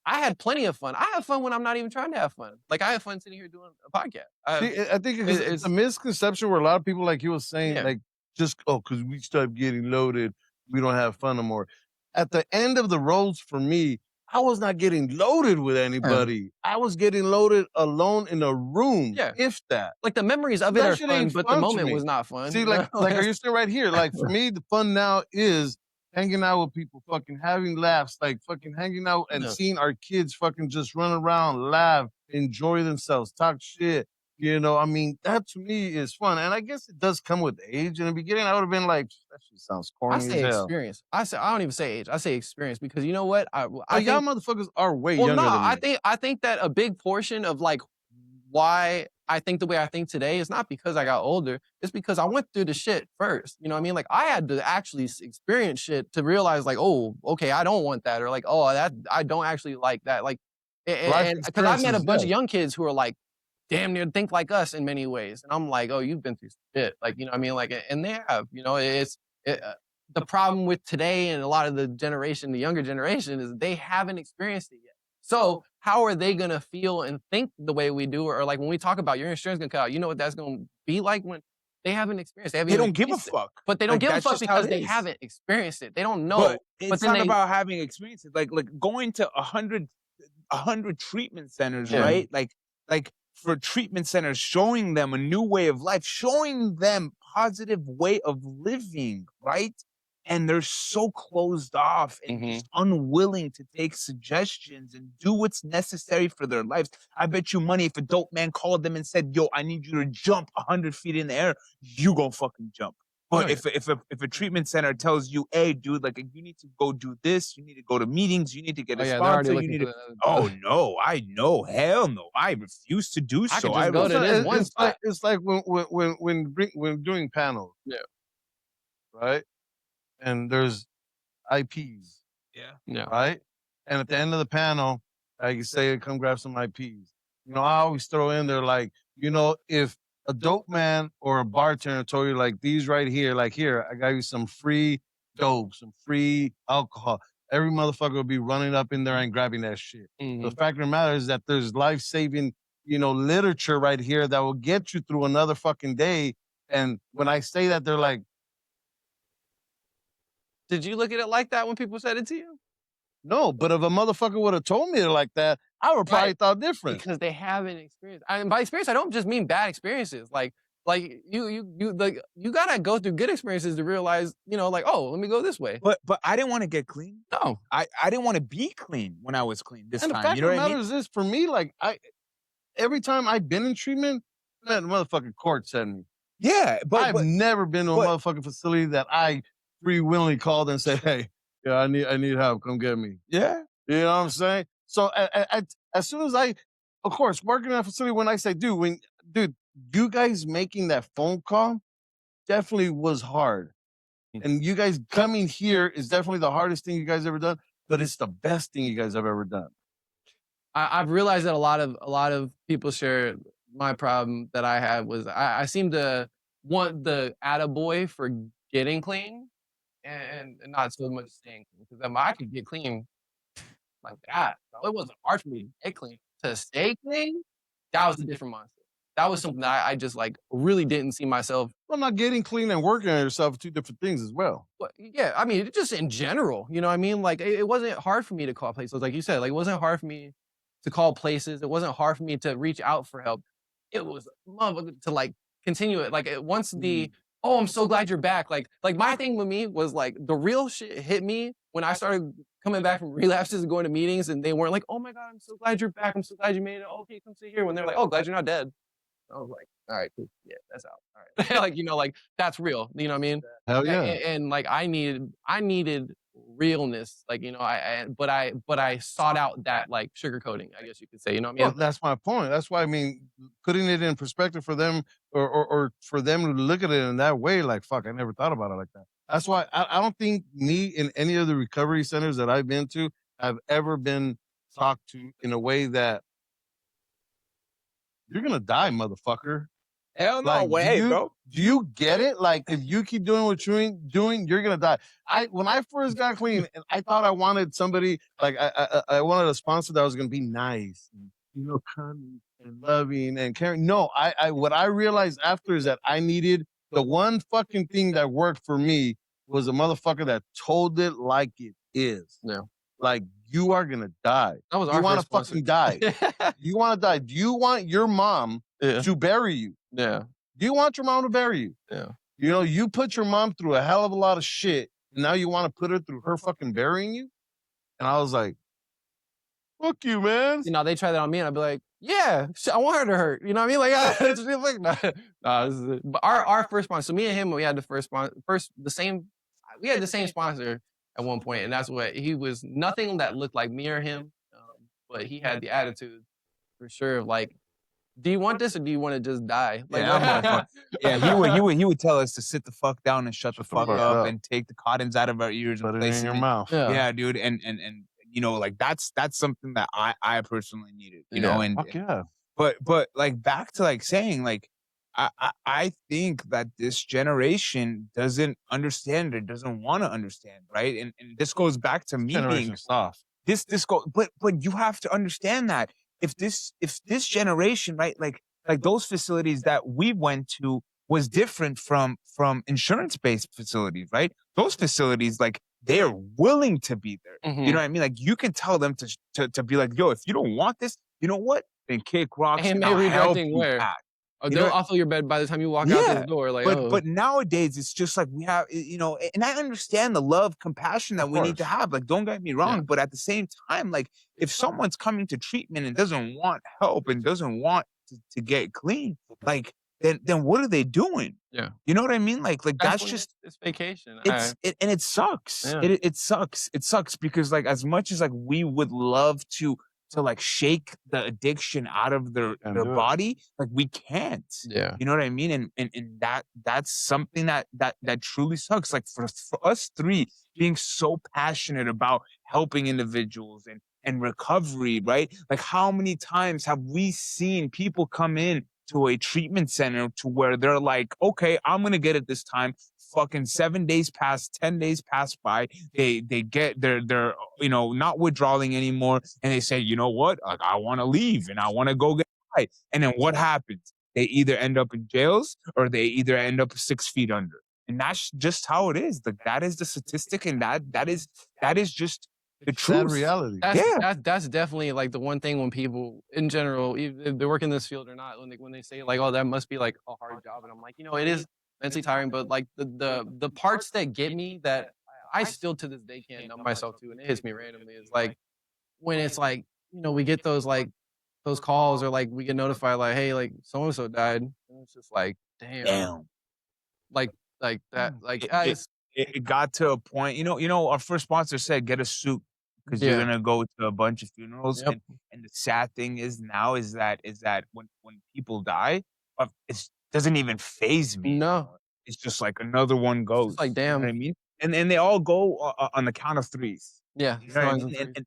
I had plenty of fun. I have fun when I'm not even trying to have fun. Like I have fun sitting here doing a podcast. I think it's a misconception where a lot of people, like you were saying, like just because we stopped getting loaded, we don't have fun no more. At the end of the roads for me, I was not getting loaded with anybody. I was getting loaded alone in a room, Yeah. if that. Like the memories of it That are shit fun, ain't but the fun to moment me. was not fun. See, you know? like are you still right here? Like for me, the fun now is hanging out with people, fucking having laughs, like fucking hanging out and Yeah. seeing our kids fucking just run around, laugh, enjoy themselves, talk shit. You know, I mean, that to me is fun. And I guess it does come with age. In the beginning, I would have been like, that shit sounds I corny as say hell. experience. I don't even say age. I say experience because you know what? I But think y'all motherfuckers are way well, younger no, than me. I think that a big portion of like why I think the way I think today is not because I got older. It's because I went through the shit first. You know what I mean? Like I had to actually experience shit to realize like, oh, okay, I don't want that, or like, oh, that I don't actually like that. Like, Life and because I've met a experiences, bunch of yes. young kids who are like damn near think like us in many ways, and I'm like, oh, you've been through shit. Like, you know what I mean? Like, and they have. You know, the problem with today and a lot of the generation, the younger generation, is they haven't experienced it yet. So how are they gonna feel and think the way we do? Or like when we talk about your insurance gonna cut out, you know what that's gonna be like when they haven't experienced it. They don't give a fuck. But they don't Like, give a that's fuck just how because it they is. haven't experienced it. They don't know. But But it's then not they about having experiences. Like going to 100 treatment centers, Yeah. right? Like for treatment centers, showing them a new way of life, showing them positive way of living, right? And they're so closed off and just unwilling to take suggestions and do what's necessary for their lives. I bet you money if a dope man called them and said, yo, I need you to jump 100 feet in the air, you gonna fucking jump. But Oh, yeah. if a treatment center tells you, hey, dude, like you need to go do this, you need to go to meetings, you need to get Oh a yeah, they're already sponsor, you looking need for to. the Oh no, I know, hell no, I refuse to do I so. could just go It's, to this one it's like spot. it's like when doing panels, Yeah. right? And there's IPs, Yeah. right? And at the end of the panel, like you say, come grab some IPs. You know, I always throw in there like, you know, if a dope man or a bartender told you like these right here, like here, I got you some free dope, some free alcohol. Every motherfucker will be running up in there and grabbing that shit. The fact of the matter is that there's life-saving, you know, literature right here that will get you through another fucking day. And when I say that, they're like, Did you look at it like that when people said it to you? no, but if a motherfucker would have told me it like that, I would probably Right. thought different. Because they haven't experienced. And by experience, I don't just mean bad experiences. Like you gotta go through good experiences to realize, you know, like, oh, let me go this way. But I didn't want to get clean. No. I didn't want to be clean when I was clean this And the time. fact You know of the what I matter mean? is this, for me, like every time I've been in treatment, man, the motherfucking court sent me. Yeah, I've never been to a but- motherfucking facility that I free willingly called and said, hey, yeah, I need help. Come get me. yeah. You know what I'm saying? So as soon as of course, working in a facility, when I say, dude, you guys making that phone call definitely was hard. And you guys coming here is definitely the hardest thing you guys ever done, but it's the best thing you guys have ever done. I've realized that a lot of people share my problem that I had was I seem to want the attaboy for getting clean and not so much staying clean. Because I could get clean like that. It wasn't hard for me to get clean. To stay clean, that was a different monster. That was something that I just like really didn't see myself. Well, not getting clean and working on yourself are two different things as well. But yeah, I mean, just in general, you know what I mean? Like it wasn't hard for me to call places. Like you said, like it wasn't hard for me to call places. It wasn't hard for me to reach out for help. It was to like continue it. Like once the oh, I'm so glad you're back. Like my thing with me was like the real shit hit me when I started coming back from relapses and going to meetings, and they weren't like, oh my god, I'm so glad you're back. I'm so glad you made it. Okay, come sit here. When they're like, oh, glad you're not dead. I was like, all right, cool. Yeah, that's out. All right. Like, you know, like that's real. You know what I mean? Hell yeah. And like I needed realness. Like, you know, but I sought out that like sugarcoating, I guess you could say. You know what I mean? Well, that's my point. That's why I mean, putting it in perspective for them, or for them to look at it in that way, like fuck, I never thought about it like that. That's why I don't think me in any of the recovery centers that I've been to have ever been talked to in a way that you're gonna die, motherfucker. Hell no Like, way, bro. Do you get it? Like, if you keep doing what you're doing, you're gonna die. When I first got clean, and I thought I wanted somebody like I wanted a sponsor that was gonna be nice, and, you know, kind and loving and caring. No, I what I realized after is that I needed the one fucking thing that worked for me was a motherfucker that told it like it is. Yeah. Like, you are gonna die. That was You our want to first sponsor. fucking die. You want to die. Do you want your mom Yeah. to bury you? Yeah. Do you want your mom to bury you? Yeah. You know, you put your mom through a hell of a lot of shit. And now you want to put her through her fucking burying you? And I was like, fuck you, man. You know, they try that on me, and I'd be like, yeah, I want her to hurt. You know what I mean? Like, it's just like, nah, this is it. But our first sponsor, so me and him, we had the we had the same sponsor at one point, and that's what he was. Nothing that looked like me or him, but he had the attitude for sure of like, do you want this or do you want to just die? Like, He would tell us to sit the fuck down and shut the fuck up and take the cottons out of our ears and Put it place in them your mouth. Yeah, dude, and you know, like that's something that I personally needed, you know, and Fuck yeah. but like back to like saying like I think that this generation doesn't understand or doesn't want to understand, right? And this goes back to me being soft. this go but you have to understand that if this generation, right, like those facilities that we went to was different from insurance-based facilities, right? Those facilities, like, they're willing to be there. You know what I mean? Like, you can tell them to be like, yo, if you don't want this, you know what? Then kick rocks and I'll help you back. Oh, they'll offer your bed by the time you walk out the door. Like, but nowadays it's just like we have, you know, and I understand the love, compassion that we need to have. Like, don't get me wrong, but at the same time, like, if someone's coming to treatment and doesn't want help and doesn't want to get clean, like, then what are they doing? Yeah, you know what I mean? Like that's just it's vacation. And it sucks. Yeah. It sucks. It sucks because like as much as like we would love to like shake the addiction out of their body, like we can't. Yeah. You know what I mean? And that's something that truly sucks. Like for us three being so passionate about helping individuals and recovery, right? Like how many times have we seen people come in to a treatment center to where they're like, okay, I'm gonna get it this time. Fucking 7 days pass, 10 days pass by. They get they're you know not withdrawing anymore, and they say, you know what? Like I want to leave and I want to go get high. And then what happens? They either end up in jails or they either end up 6 feet under. And that's just how it is. Like that is the statistic, and that is just the truth. Reality. That's definitely like the one thing when people in general, if they work in this field or not, when they say like, oh, that must be like a hard job, and I'm like, you know, it is mentally tiring, but like the parts that get me that I still to this day can't numb myself to, and it hits me randomly, is like when it's like, you know, we get those calls or like we get notified like, hey, like so and so died, and it's just like, damn. like that, like it got to a point, you know, our first sponsor said, get a suit because you're going to go to a bunch of funerals. And the sad thing is now is that when people die, it doesn't even faze me. No. It's just like another one goes. It's like, damn. You know what I mean? And they all go on the count of threes. Yeah. You know what I mean? And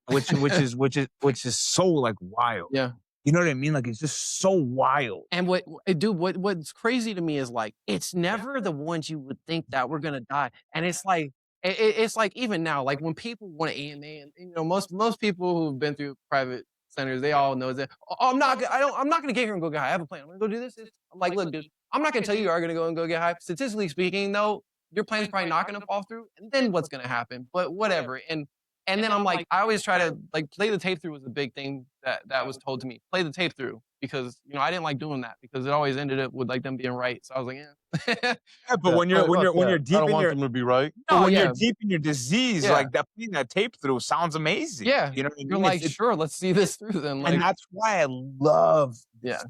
which is so like wild. Yeah. You know what I mean? Like, it's just so wild. And what's crazy to me is like, it's never the ones you would think that we're going to die. And it's like, it's like even now, like when people want to AMA, and you know, most people who've been through private centers, they all know that, oh, I'm not going to get here and go get high. I have a plan. I'm going to go do this. I'm like, look, dude, I'm not going to tell you are going to go get high. Statistically speaking, though, your plan's probably not going to fall through. And then what's going to happen? But whatever. And then I'm like, I always try to like play the tape through was a big thing that was told to me. Play the tape through, because you know I didn't like doing that because it always ended up with like them being right. So I was like, yeah. But when you're deep I don't in want your them to be right. when you're deep in your disease, like that putting that tape through sounds amazing. Yeah, you know what I mean? You're like, sure, let's see this through then. Like, and that's why I love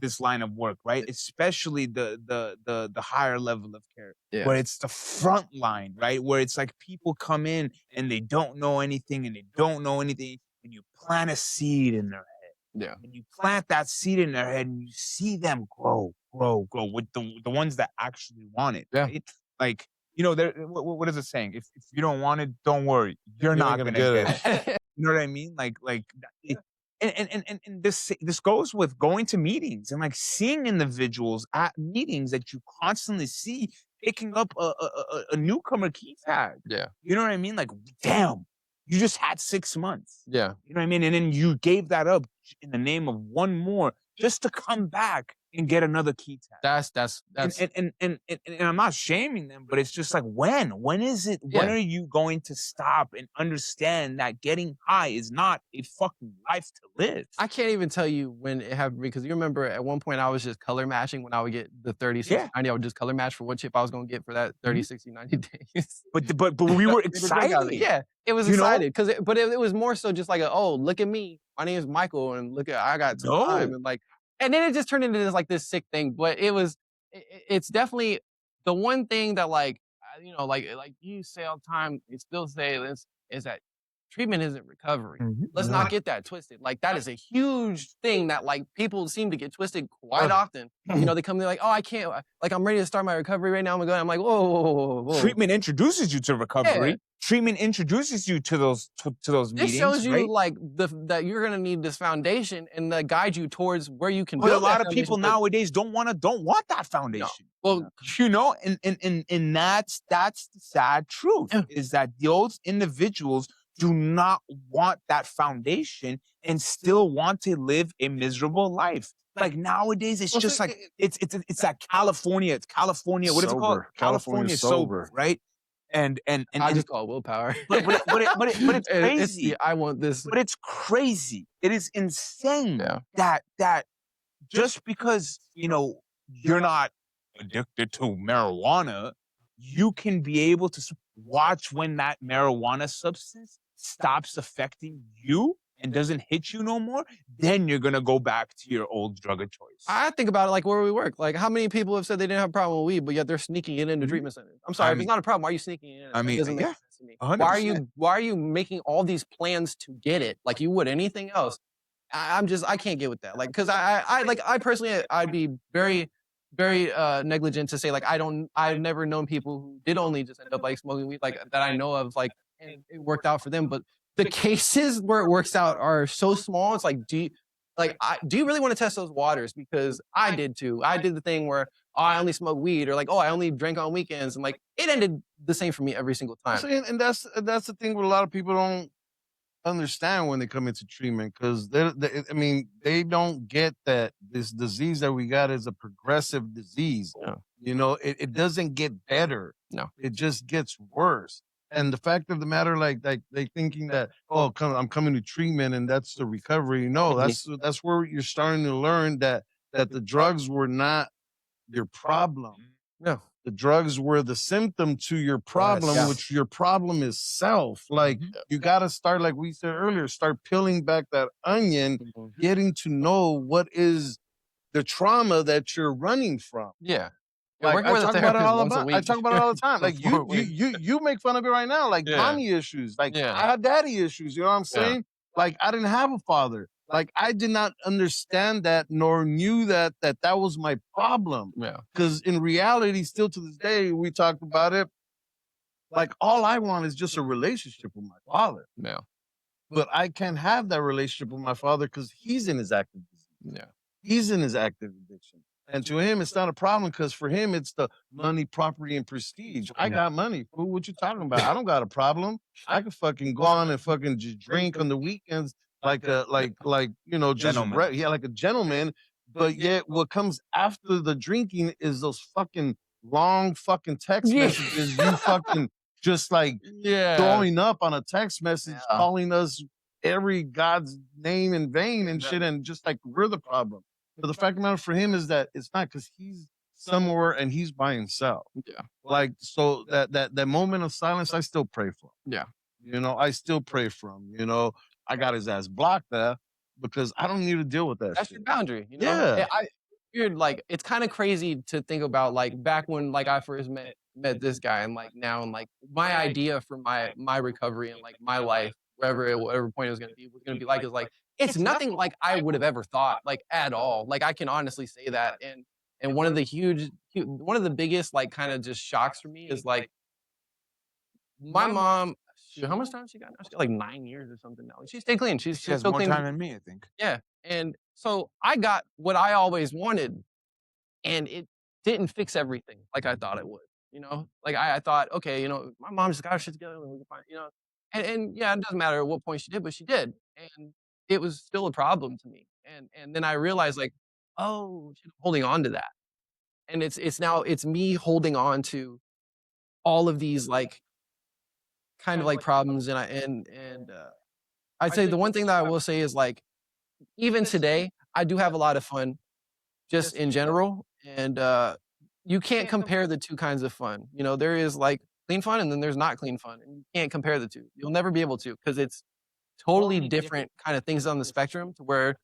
this line of work, right? Especially the higher level of care, where it's the front line, right? Where it's like people come in and they don't know anything and and you plant a seed in their head. Yeah. And you plant that seed in their head and you see them grow with the ones that actually want it. Yeah. Right? Like, you know, what is it saying? If you don't want it, don't worry. You're not gonna get it. You know what I mean? Like and this goes with going to meetings and like seeing individuals at meetings that you constantly see picking up a newcomer key tag. Yeah. You know what I mean? Like, damn, you just had 6 months. Yeah. You know what I mean? And then you gave that up in the name of one more just to come back and get another key test. That's And I'm not shaming them, but it's just like, when is it? When Yeah. are you going to stop and understand that getting high is not a fucking life to live? I can't even tell you when it happened because you remember at one point I was just color matching when I would get the 30, 60, Yeah. 90. I would just color match for what chip I was gonna get for that 30, 60, 90 days. But we were excited. Yeah, it was You know? excited because it was more so just like, oh, look at me. My name is Michael, and look at I got some time, No. and like, and then it just turned into this like this sick thing. But it's definitely the one thing that like like you say all the time, you still say this is that treatment isn't recovery. Let's No. not get that twisted. Like that is a huge thing that like people seem to get twisted quite often. You know, they come, they're like, oh, I can't, like I'm ready to start my recovery right now. I'm gonna go. I'm like, whoa, whoa, whoa, whoa, whoa. Treatment introduces you to recovery. Yeah. Treatment introduces you to those This meetings. shows you right? like that you're gonna need this foundation and that guide you towards where you can But a build that lot of people foundation. nowadays don't want that foundation. Well, You know, and that's the sad truth is that those individuals do not want that foundation and still want to live a miserable life. Like nowadays, it's Well, just see, like it's that California. It's California. What is it called? Sober. California sober. right? And I just call it willpower. but it's crazy. I want this. But it's crazy. It is insane that just because, you're not addicted to marijuana, you can be able to watch when that marijuana substance stops affecting you and doesn't hit you no more, then you're going to go back to your old drug of choice. I think about it like where we work. Like how many people have said they didn't have a problem with weed, but yet they're sneaking it into treatment centers. I'm sorry, if it's not a problem, why are you sneaking it in? I mean, it doesn't make yeah, sense to me. 100%. Why are you making all these plans to get it like you would anything else? I can't get with that. Like, cause I personally, I'd be very, very negligent to say like I've never known people who did only just end up like smoking weed like that I know of, like, and it worked out for them. But the cases where it works out are so small. It's like, do you really want to test those waters? Because I did too. I did the thing where I only smoke weed, or like, oh, I only drink on weekends, and like it ended the same for me every single time. See, and that's the thing where a lot of people don't understand when they come into treatment, because they don't get that this disease that we got is a progressive disease. No. You know, it doesn't get better. No. It just gets worse. And the fact of the matter, like they thinking that, oh, I'm coming to treatment and that's the recovery. No, that's where you're starting to learn that the drugs were not your problem. No. The drugs were the symptom to your problem, Yes. which your problem is self. Like you got to start, like we said earlier, start peeling back that onion, getting to know what is the trauma that you're running from. Yeah. Like I talk about it all the time. Like you make fun of it right now. Like mommy issues. Like I had daddy issues. You know what I'm saying? Like I didn't have a father. Like I did not understand that, nor knew that was my problem. Yeah. Because in reality, still to this day, we talked about it. Like all I want is just a relationship with my father. Yeah. But I can't have that relationship with my father because he's in his active disease. Yeah. He's in his active addiction. And to him, it's not a problem because for him, it's the money, property, and prestige. I got money. Fool, what you talking about? I don't got a problem. I could fucking go on and fucking just drink on the weekends like just Gentleman. like a gentleman. But yet what comes after the drinking is those fucking long fucking text messages. You fucking just like throwing up on a text message, calling us every God's name in vain and shit. And just like, we're the problem. But the fact of the matter for him is that it's not, because he's somewhere and he's by himself. Yeah. Like, so that moment of silence, I still pray for him. Yeah. You know, I still pray for him. You know, I got his ass blocked there because I don't need to deal with that. That's shit. your boundary. You know? Yeah. You're like, it's kind of crazy to think about like back when like I first met this guy, and like now, and like my idea for my recovery and like my life, whatever point it was going to be like, is like, it's nothing like I would have ever thought, like at all. Like I can honestly say that. And one of the biggest like kind of just shocks for me is like my mom. How much time she got now? She got like 9 years or something now. She stayed clean. She has still more clean. time than me, I think. Yeah. And so I got what I always wanted, and it didn't fix everything like I thought it would. You know, like I thought, okay, you know, my mom just got her shit together, and we can find, you know, and yeah, it doesn't matter at what point she did, but she did, and it was still a problem to me. And then I realized like, oh, shit, I'm holding on to that. And it's me holding on to all of these like kind of like problems. I'd say the one thing that I will say is like, even today, I do have a lot of fun just in general. And you can't compare the two kinds of fun. You know, there is like clean fun and then there's not clean fun. And you can't compare the two. You'll never be able to because it's totally different kind of things on the spectrum to where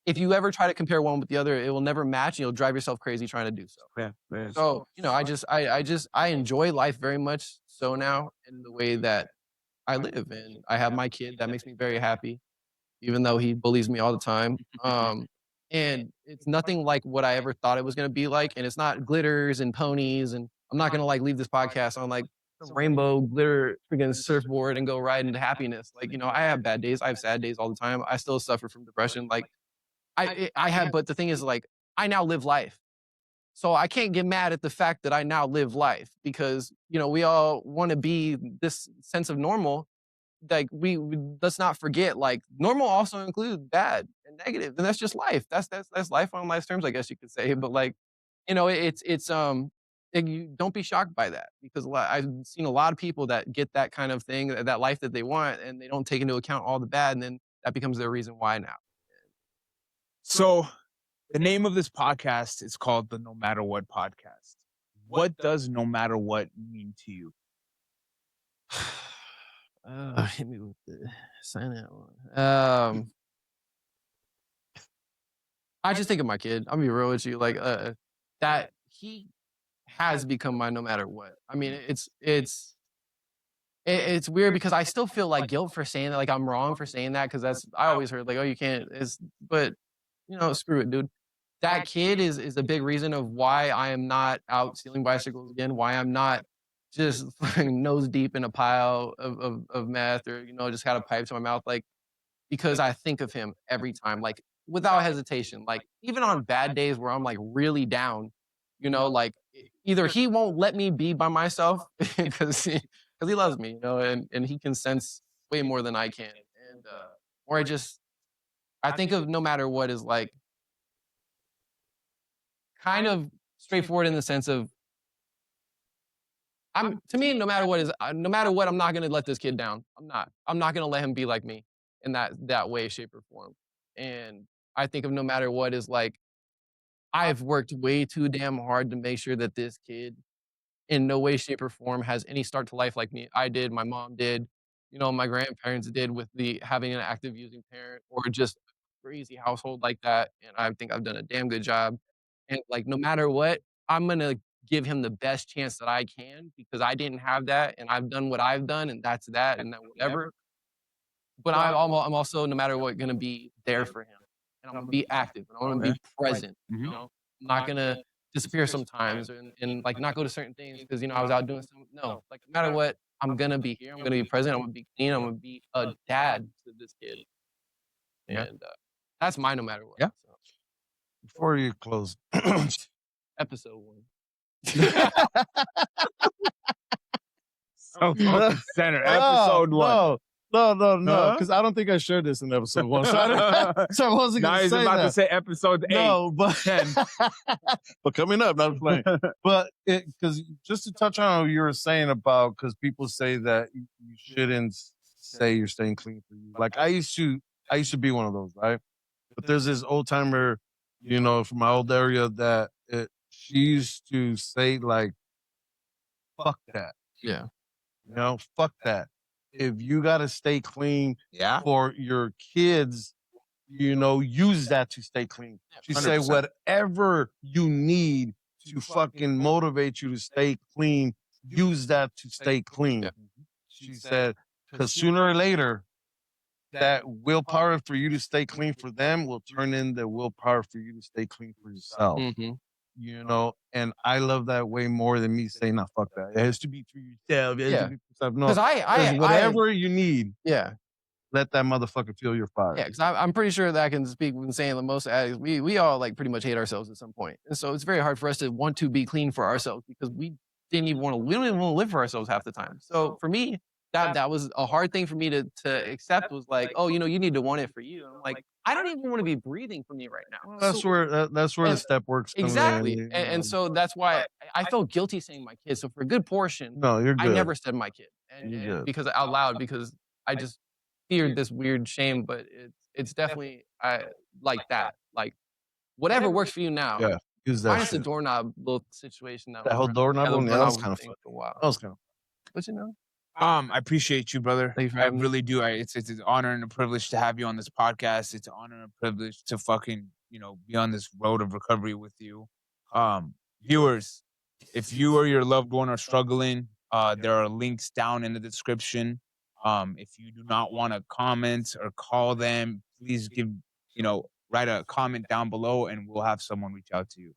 if you ever try to compare one with the other, it will never match and you'll drive yourself crazy trying to do so. Yeah. So, you know, I enjoy life very much so now in the way that I live. And I have my kid that makes me very happy, even though he bullies me all the time. And it's nothing like what I ever thought it was gonna be like. And it's not glitters and ponies. And I'm not gonna like leave this podcast on like some rainbow glitter freaking surfboard and go ride into happiness. Like, you know, I have bad days, I have sad days all the time. I still suffer from depression. Like I have, but the thing is like I now live life. So I can't get mad at the fact that I now live life because, you know, we all want to be this sense of normal. Like let's not forget, like normal also includes bad and negative, and that's just life. That's life on life's terms, I guess you could say. But like, you know, and you don't be shocked by that because I've seen a lot of people that get that kind of thing, that life that they want, and they don't take into account all the bad, and then that becomes their reason why now. So the name of this podcast is called the No Matter What podcast. What does no matter what mean to you? Hit me with the sign out one. I just think of my kid. I'll be real with you. Like that he has become my no matter what. I mean, it's weird because I still feel like guilt for saying that. Like I'm wrong for saying that because I always heard like, oh, you can't. But you know, screw it, dude. That kid is a big reason of why I am not out stealing bicycles again. Why I'm not just fucking nose deep in a pile of meth or, you know, just got a pipe to my mouth. Like, because I think of him every time, like without hesitation, like even on bad days where I'm like really down, you know, like either he won't let me be by myself because he loves me, you know, and he can sense way more than I can. And, or I think of no matter what is like kind of straightforward in the sense of to me, no matter what, I'm not gonna let this kid down. I'm not gonna let him be like me in that way, shape, or form. And I think of no matter what is like, I've worked way too damn hard to make sure that this kid in no way, shape, or form has any start to life like me. I did, my mom did, you know, my grandparents did with the having an active using parent or just a crazy household like that. And I think I've done a damn good job. And like, no matter what, I'm gonna give him the best chance that I can because I didn't have that and I've done what I've done and that's that and that whatever. But I'm also, no matter what, gonna be there for him. And I'm gonna be active and I'm gonna be present. You know, I'm not gonna disappear sometimes and like not go to certain things because, you know, I was out doing something. No, like no matter what, I'm gonna be here. I'm gonna be present. I'm gonna be clean. I'm gonna be a dad to this kid. And that's my no matter what. Yeah. So, Before you close, episode 1. So fucking center. Episode 1. No, Huh? because I don't think I shared this in episode 1. So I wasn't Now going to he's say about that. to say episode 8. No, but 10. but coming up, not playing. But because just to touch on what you were saying about, because people say that you shouldn't say you're staying clean for you. Like I used to be one of those, right? But there's this old timer, you know, from my old area that she used to say like, "Fuck that," Yeah. you know, "Fuck that." If you got to stay clean Yeah. for your kids, you know, use that to stay clean. She said, 100%. whatever you need to fucking motivate you to stay clean, use that to stay clean. Yeah. She said, because sooner or later, that willpower for you to stay clean for them will turn into willpower for you to stay clean for yourself. Mm-hmm. You know, and I love that way more than me saying, "Nah, fuck that. It has to be for yourself." It has to be for yourself. No, Because whatever you need, yeah. let that motherfucker feel your fire. Yeah, because I'm pretty sure that I can speak when saying the most addicts, we all like pretty much hate ourselves at some point. And so it's very hard for us to want to be clean for ourselves because we don't even want to live for ourselves half the time. So for me, that was a hard thing for me to accept, was like, "Oh, you know, you need to want it for you." And I'm like, "I don't even wanna be breathing from you right now." Well, So that's where the and step works come in. exactly, and so that's why I felt guilty saying my kid. So for a good portion, No, you're I good. never said my kid, You're and good. because out loud, because I just feared this weird shame, but it's definitely like that. Like, whatever works for you now. Yeah, use that Minus the shit. doorknob little situation that That was whole around. doorknob Yeah, the one, yeah, that was doorknob kind of thing fucked for a up. while. That was kind of But, you know, I appreciate you, brother. thank you for I having me. really do. It's an honor and a privilege to have you on this podcast. It's an honor and a privilege to fucking, be on this road of recovery with you. Viewers, if you or your loved one are struggling, there are links down in the description. If you do not want to comment or call them, please write a comment down below and we'll have someone reach out to you.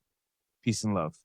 Peace and love.